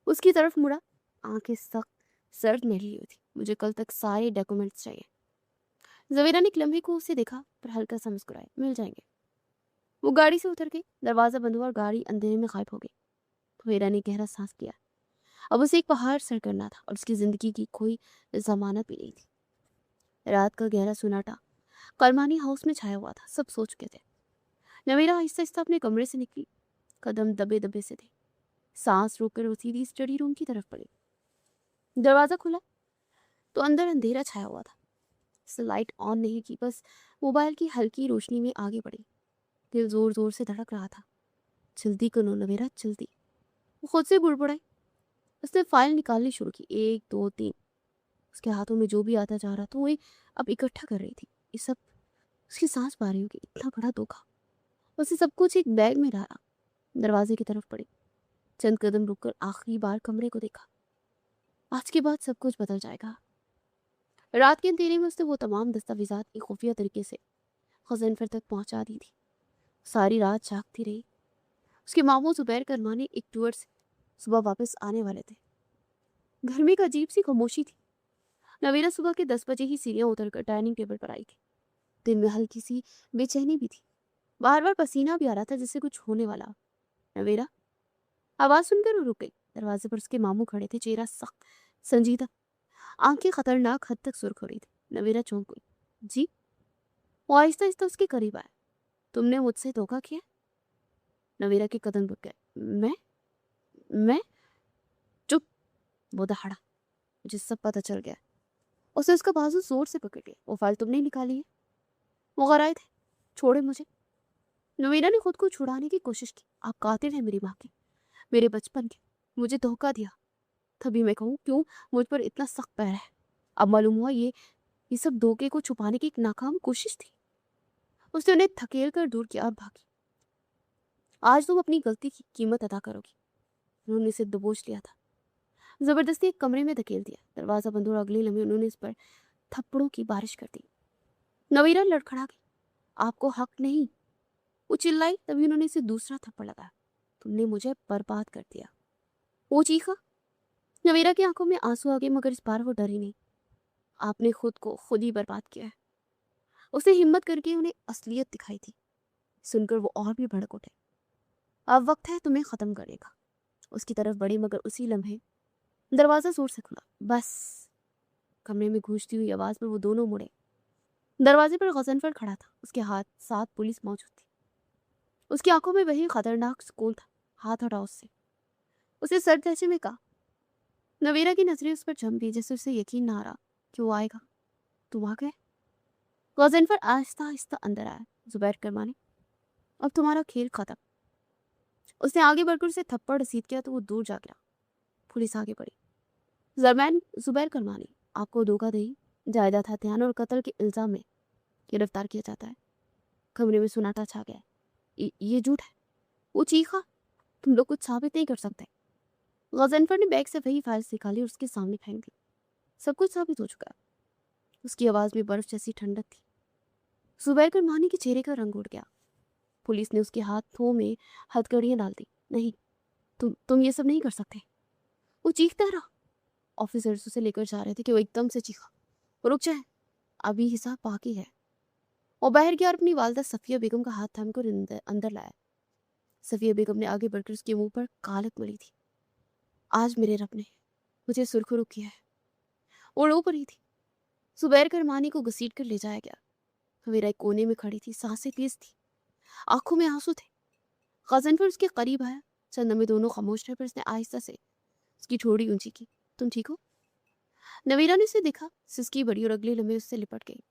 उसकी तरफ मुड़ा। आंखें सख्त सर्द में ली हुई थी। मुझे कल तक सारे डॉक्यूमेंट्स चाहिए। जवेरा ने एक लम्हे को उसे देखा, पर हल्का सा मुस्कुराया। मिल जाएंगे। वो गाड़ी से उतर गई। दरवाजा बंद हुआ और गाड़ी अंधेरे में गायब हो गई। जवेरा ने गहरा सांस लिया। अब उसे एक पहाड़ सर करना था और उसकी जिंदगी की कोई जमानत भी नहीं थी। रात का गहरा सुनाटा कलमानी हाउस में छाया हुआ था। सब सो चुके थे। नवेरा आहिस्ता आहिस्ता अपने कमरे से निकली। कदम दबे दबे से थे। सांस रोककर वो सीधी स्टडी रूम की तरफ बढ़ी। दरवाजा खुला तो अंदर अंधेरा छाया हुआ था। उसने लाइट ऑन नहीं की, बस मोबाइल की हल्की रोशनी में आगे बढ़ी। दिल जोर जोर से धड़क रहा था। जल्दी करो नवेरा, जल्दी। वो खुद से बुड़बुड़ाई। उसने फाइल निकालनी शुरू की। 1 2 3। उसके हाथों में जो भी आता जा रहा था वो अब इकट्ठा कर रही थी। ये सब उसकी सांस पा रही होगी। इतना बड़ा धोखा। उसे सब कुछ एक बैग में डाला। दरवाजे की तरफ बढ़ी। चंद कदम रुककर आखिरी बार कमरे को देखा। आज के बाद सब कुछ बदल जाएगा। रात के अंधेरे में उसने वो तमाम दस्तावेजात एक खुफिया तरीके से खजनफर तक पहुंचा दी थी। सारी रात जागती रही। उसके मामू जुबैर करमानी एक टूर से सुबह वापस आने वाले थे। घर में एक अजीब सी खामोशी थी। नवेरा सुबह के 10 बजे ही सीढ़ियां उतरकर डाइनिंग टेबल पर आई थी। दिन में हल्की सी बेचैनी भी थी। बार बार पसीना भी आ रहा था, जैसे कुछ होने वाला। नवेरा, आवाज सुनकर वो रुक गई। दरवाजे पर उसके मामू खड़े थे। चेहरा सख्त संजीदा, आंखें खतरनाक हद तक सुर्ख हो रही थी। नवेरा चौंक गई। जी? वो आहिस्ता आहिस्ता उसके करीब आया। तुमने मुझसे धोखा किया? नवेरा के कदम रुक गए। मैं चुप। वो दहाड़ा। मुझे सब पता चल गया। उसने उसका बाजू जोर से पकड़ लिया। वो फाइल तुमने ही निकाली है? वो गराए थे। छोड़े मुझे। नवेरा ने खुद को छुड़ाने की कोशिश की। आप कातिल हैं मेरी माँ के, मेरे बचपन के। मुझे धोखा दिया। तभी मैं कहूँ क्यों मुझ पर इतना सख्त पैर है। अब मालूम हुआ ये सब धोखे को छुपाने की एक नाकाम कोशिश थी। उसने उन्हें धकेल कर दूर किया और भागी। आज तुम अपनी गलती की कीमत अदा करोगी। उन्होंने इसे दबोच लिया था। जबरदस्ती एक कमरे में धकेल दिया। दरवाजा बंद हुआ। अगले लम्हे उन्होंने इस पर थप्पड़ों की बारिश कर दी। नवीरा लड़खड़ा गई। आपको हक नहीं। वो चिल्लाई। तभी उन्होंने इसे दूसरा थप्पड़ लगाया। तुमने मुझे बर्बाद कर दिया। वो चीखा। नवीरा की आंखों में आंसू आ गए, मगर इस बार वो डरी नहीं। आपने खुद को खुद ही बर्बाद किया है। उसने हिम्मत करके उन्हें असलियत दिखाई थी। सुनकर वो और भी भड़क उठे। अब वक्त है तुम्हें खत्म करने का। उसकी तरफ बढ़ी, मगर उसी लम्हे दरवाजा जोर से खुला। बस। कमरे में गूंजती हुई आवाज पर वो दोनों मुड़े। दरवाजे पर गजनफर खड़ा था। उसके हाथ साथ पुलिस मौजूद थी। उसकी आंखों में वही खतरनाक सुकून था। हाथ हटा उससे। उसे सर्द लहजे में कहा। नवेरा की नजरें उस पर जम गई, जैसे उसे यकीन ना आ रहा कि वो आएगा। तुम आ गए? गजनफर आहिस्ता आहिस्ता अंदर आया। जुबैर करमानी, अब तुम्हारा खेल खत्म। उसने आगे बढ़कर उसे थप्पड़ रसीद किया तो वो दूर जा गिरा। पुलिस आगे बढ़ी। जरमैन जुबैर करमानी, आपको धोखाधड़ी, जायदाद हत्यान और कत्ल के इल्जाम में गिरफ्तार किया जाता है। कमरे में सुनाटा छा गया। ये झूठ है। वो चीखा। तुम लोग कुछ साबित नहीं कर सकते। गजनफर ने बैग से वही फाइल्स निकाली और उसके सामने फेंक दी। सब कुछ साबित हो चुका है। उसकी आवाज में बर्फ जैसी ठंडक थी। जुबैर करमानी के चेहरे का रंग उड़ गया। पुलिस ने उसके हाथों में हथकड़ियां डाल दी। नहीं, तुम ये सब नहीं कर सकते। वो चीखता रहा। ऑफिसर्स उसे लेकर जा रहे थे कि वो एकदम से चीखा। रुक जाए, अभी हिसाब बाकी है। वो बाहर गया और अपनी वालदा सफिया बेगम का हाथ थाम कर अंदर लाया। सफिया बेगम ने आगे बढ़कर उसके मुंह पर कालक मली थी। आज मेरे रब ने मुझे सुरखरू किया है। वो रो पड़ी थी। जुबैर करमानी को घसीट कर ले जाया गया। मेरा एक कोने में खड़ी थी। सांसें तेज थी, आंखों में आंसू थे। गज़नफ़र उसके करीब आया। चंद लम्हे दोनों खामोश रहे, फिर उसने आहिस्ता से उसकी ठोड़ी ऊंची की। तुम ठीक हो? नवीरा ने उसे देखा, सिसकी बड़ी और अगले लम्हे उससे लिपट गई।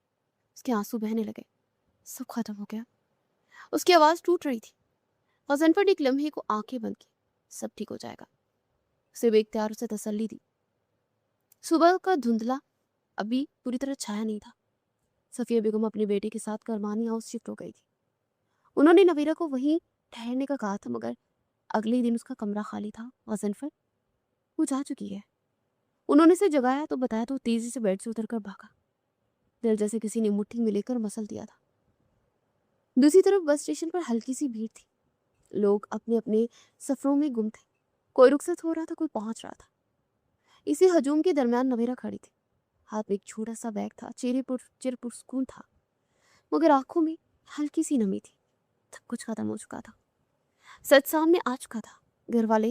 उसके आंसू बहने लगे। सब खत्म हो गया। उसकी आवाज़ टूट रही थी। गज़नफ़र ने एक लम्हे को आंखें बंद की। सब ठीक हो जाएगा, उसे बेख्तियार उसे तसल्ली दी। सुबह का धुंधला अभी पूरी तरह छाया नहीं था। सफिया बेगम अपने बेटे के साथ करमानी हाउस शिफ्ट हो गई थी। उन्होंने नवीरा को वहीं ठहरने का कहा था, मगर अगले दिन उसका कमरा खाली था। गज़नफ़र, वो जा चुकी है। उन्होंने उसे जगाया तो बताया तो तेजी से बेड से उतरकर भागा। दिल जैसे किसी ने मुट्ठी में लेकर मसल दिया था। दूसरी तरफ बस स्टेशन पर हल्की सी भीड़ थी। लोग अपने अपने सफरों में गुम थे। कोई रुखसत हो रहा था, कोई पहुंच रहा था। इसी हजूम के दरमियान नवेरा खड़ी थी। हाथ में एक छोटा सा बैग था। चेहरे पुरस्कून था, मगर आंखों में हल्की सी नमी थी। सब कुछ खत्म हो चुका था। सच सामने आ चुका था। घर वाले,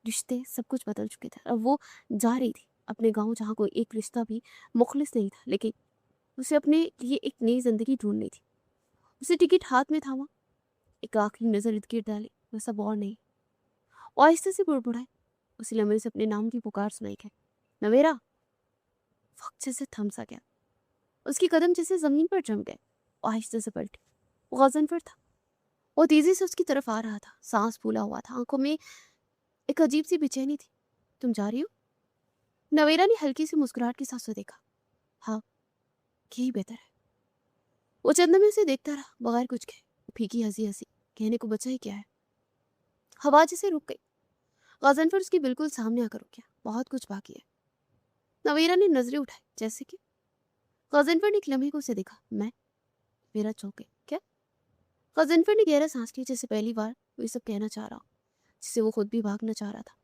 रिश्ते, सब कुछ बदल चुके थे। अब वो जा रही थी अपने गांव, जहाँ कोई एक रिश्ता भी मुखलिस नहीं था, लेकिन उसे अपने लिए एक नई जिंदगी ढूंढनी थी। उसे टिकट हाथ में थामा, एक आखिरी नजर इर्द गिर्द डाली, बस अब और नहीं। और आहिस्ते से बुड़बुड़ाए। उसी लम्हे से अपने नाम की पुकार सुनाई गई, नवेरा। वक्त जैसे थम सा गया। उसके कदम जैसे जमीन पर जम गए और आहिस्ते से पलटी। वो गज़नफ़र था। वो तेजी से उसकी तरफ आ रहा था। सांस फूला हुआ था, आंखों में एक अजीब सी बेचैनी थी। तुम जा रही हो? नवेरा ने हल्की सी मुस्कुराहट के साथ उसे देखा। हाँ, यही बेहतर है। वो चंद में उसे देखता रहा, बगैर कुछ कहे। फीकी हंसी हंसी, कहने को बचा ही क्या है। हवा जैसे रुक गई। गज़नफ़र उसके बिल्कुल सामने आकर रुक गया। बहुत कुछ बाकी है। नवेरा ने नजरें उठाई, जैसे कि। गज़नफ़र ने एक लम्हे को उसे देखा। मैं? मेरा चौंके, क्या? गज़नफ़र ने गहरा सांस लिया, जैसे पहली बार वो ये सब कहना चाह रहा, जिसे वो खुद भी भागना चाह रहा था।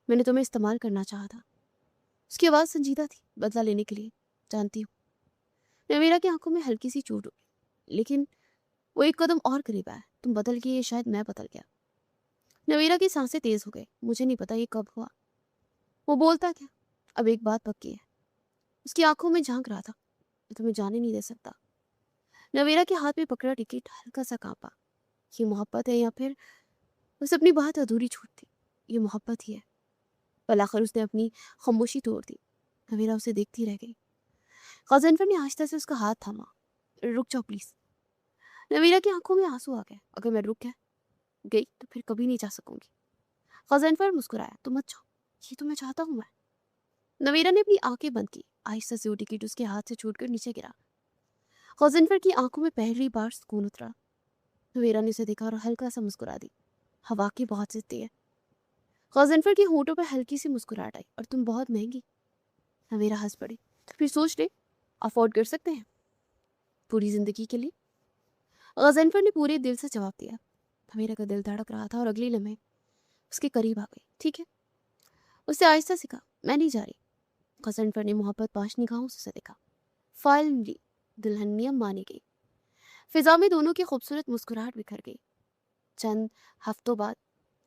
मैंने तुम्हें इस्तेमाल करना चाहा था। उसकी आवाज़ संजीदा थी, बदला लेने के लिए। जानती हूँ। नवीरा की आंखों में हल्की सी चोट उठी, लेकिन वो एक कदम और करीब आया। तुम बदल गई, शायद मैं बदल गया। नवीरा की सांसें तेज हो गई। मुझे नहीं पता ये कब हुआ। वो बोलता क्या? अब एक बात पक्की है। उसकी आंखों में झांक रहा था। मैं तुम्हें जाने नहीं दे सकता। नवीरा के हाथ में पकड़ा टिकट हल्का सा कांपा। ये मोहब्बत है या फिर बस अपनी बात अधूरी छूटती? ये मोहब्बत ही है। पर आखिर उसने अपनी खामोशी तोड़ दी। नवीरा उसे देखती रह गई। गज़नफ़र ने आहिस्ता से उसका हाथ थामा। रुक जाओ प्लीज। नवीरा की आंखों में आंसू आ गए। अगर मैं रुक गई तो फिर कभी नहीं जा सकूंगी। गज़नफ़र मुस्कुराया। तुम मत जाओ, ये तो मैं चाहता हूँ। मैं। नवीरा ने अपनी आंखें बंद की। आहिस्ता से वो टिकट उसके हाथ से छूटकर नीचे गिरा। गज़नफ़र की आंखों में पहली बार सुकून उतरा। नवीरा ने उसे देखा और हल्का सा मुस्कुरा दी। हवा की बहुत जिद्दी है। गज़नफ़र के होठों पर हल्की सी मुस्कुराहट आई। और तुम बहुत महंगी। नवीरा हंस पड़ी। तो फिर सोच ले, अफोर्ड कर सकते हैं पूरी जिंदगी के लिए। गज़नफ़र ने पूरे दिल से जवाब दिया। नवीरा का दिल धड़क रहा था और अगले लम्हे उसके करीब आ गई। ठीक है, उससे आहिस्ता से कहा। मैं नहीं जा रही। गज़नफ़र ने मोहब्बत पाश निगाहों से उसे देखा। फाइनली दुल्हनिया मानी गई। फिजा में दोनों की खूबसूरत मुस्कुराहट बिखर गई। चंद हफ्तों बाद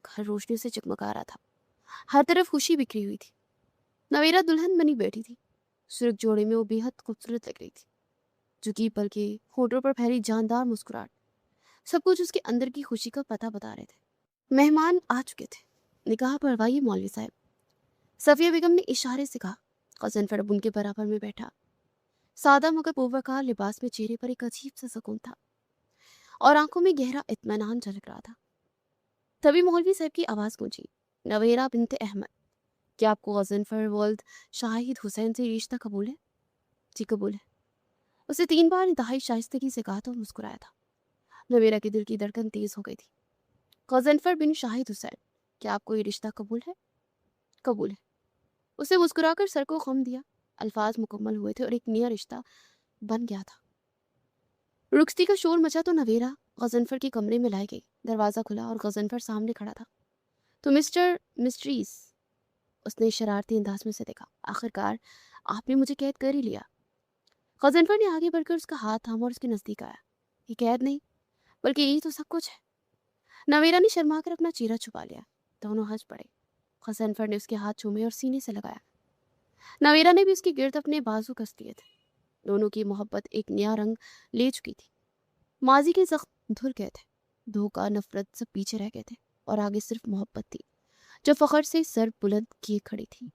घर रोशनी से चकमका रहा था। हर तरफ खुशी बिखरी हुई थी। नवीरा दुल्हन बनी बैठी थी। सुर्ख जोड़े में वो बेहद खूबसूरत लग रही थी। झुकी पल के होठों पर फैली जानदार मुस्कुराहट, सब कुछ उसके अंदर की खुशी का पता बता रहे थे। मेहमान आ चुके थे। निकाह पढ़वाइए मौलवी साहब। सफिया बेगम ने इशारे से कहा। गज़नफ़र अब उनके बराबर में बैठा। सादा मगर पूर्वाकार लिबास में चेहरे पर एक अजीब सा सुकून था और आंखों में गहरा इत्मीनान झलक रहा था। तभी मौलवी साहब की आवाज़ गूंजी। नवेरा बिनते अहमद, क्या आपको गज़नफ़र वल्द शाहिद हुसैन से रिश्ता कबूल है? जी कबूल है। उसे 3 बार इंतहाई शाइस्तगी से कहा तो मुस्कुराया था। नवेरा के दिल की धड़कन तेज हो गई थी। गज़नफ़र बिन शाहिद हुसैन, क्या आपको ये रिश्ता कबूल है? कबूल है। उसे मुस्कुराकर सर को खम दिया। अल्फाज मुकम्मल हुए थे और एक नया रिश्ता बन गया था। रुखसती का शोर मचा तो नवेरा गज़नफ़र के कमरे में लाई गई। दरवाज़ा खुला और गज़नफ़र सामने खड़ा था। तो मिस्टर मिस्ट्रीज, उसने शरारती अंदाज में से देखा। आखिरकार आपने मुझे कैद कर ही लिया। गज़नफ़र ने आगे बढ़कर उसका हाथ थामा और उसके नज़दीक आया। ये कैद नहीं, बल्कि यही तो सब कुछ है। नवेरा ने शर्मा कर अपना चेहरा छुपा लिया। दोनों हंस पड़े। गज़नफ़र ने उसके हाथ चूमे और सीने से लगाया। नवेरा ने भी उसके गिर्द अपने बाजू कस दिए थे। दोनों की मोहब्बत एक नया रंग ले चुकी थी। माजी के जख्म धुल गए थे, دھوکہ، نفرت سب پیچھے رہ گئے تھے اور آگے صرف محبت تھی جو فخر سے سر بلند کیے کھڑی تھی۔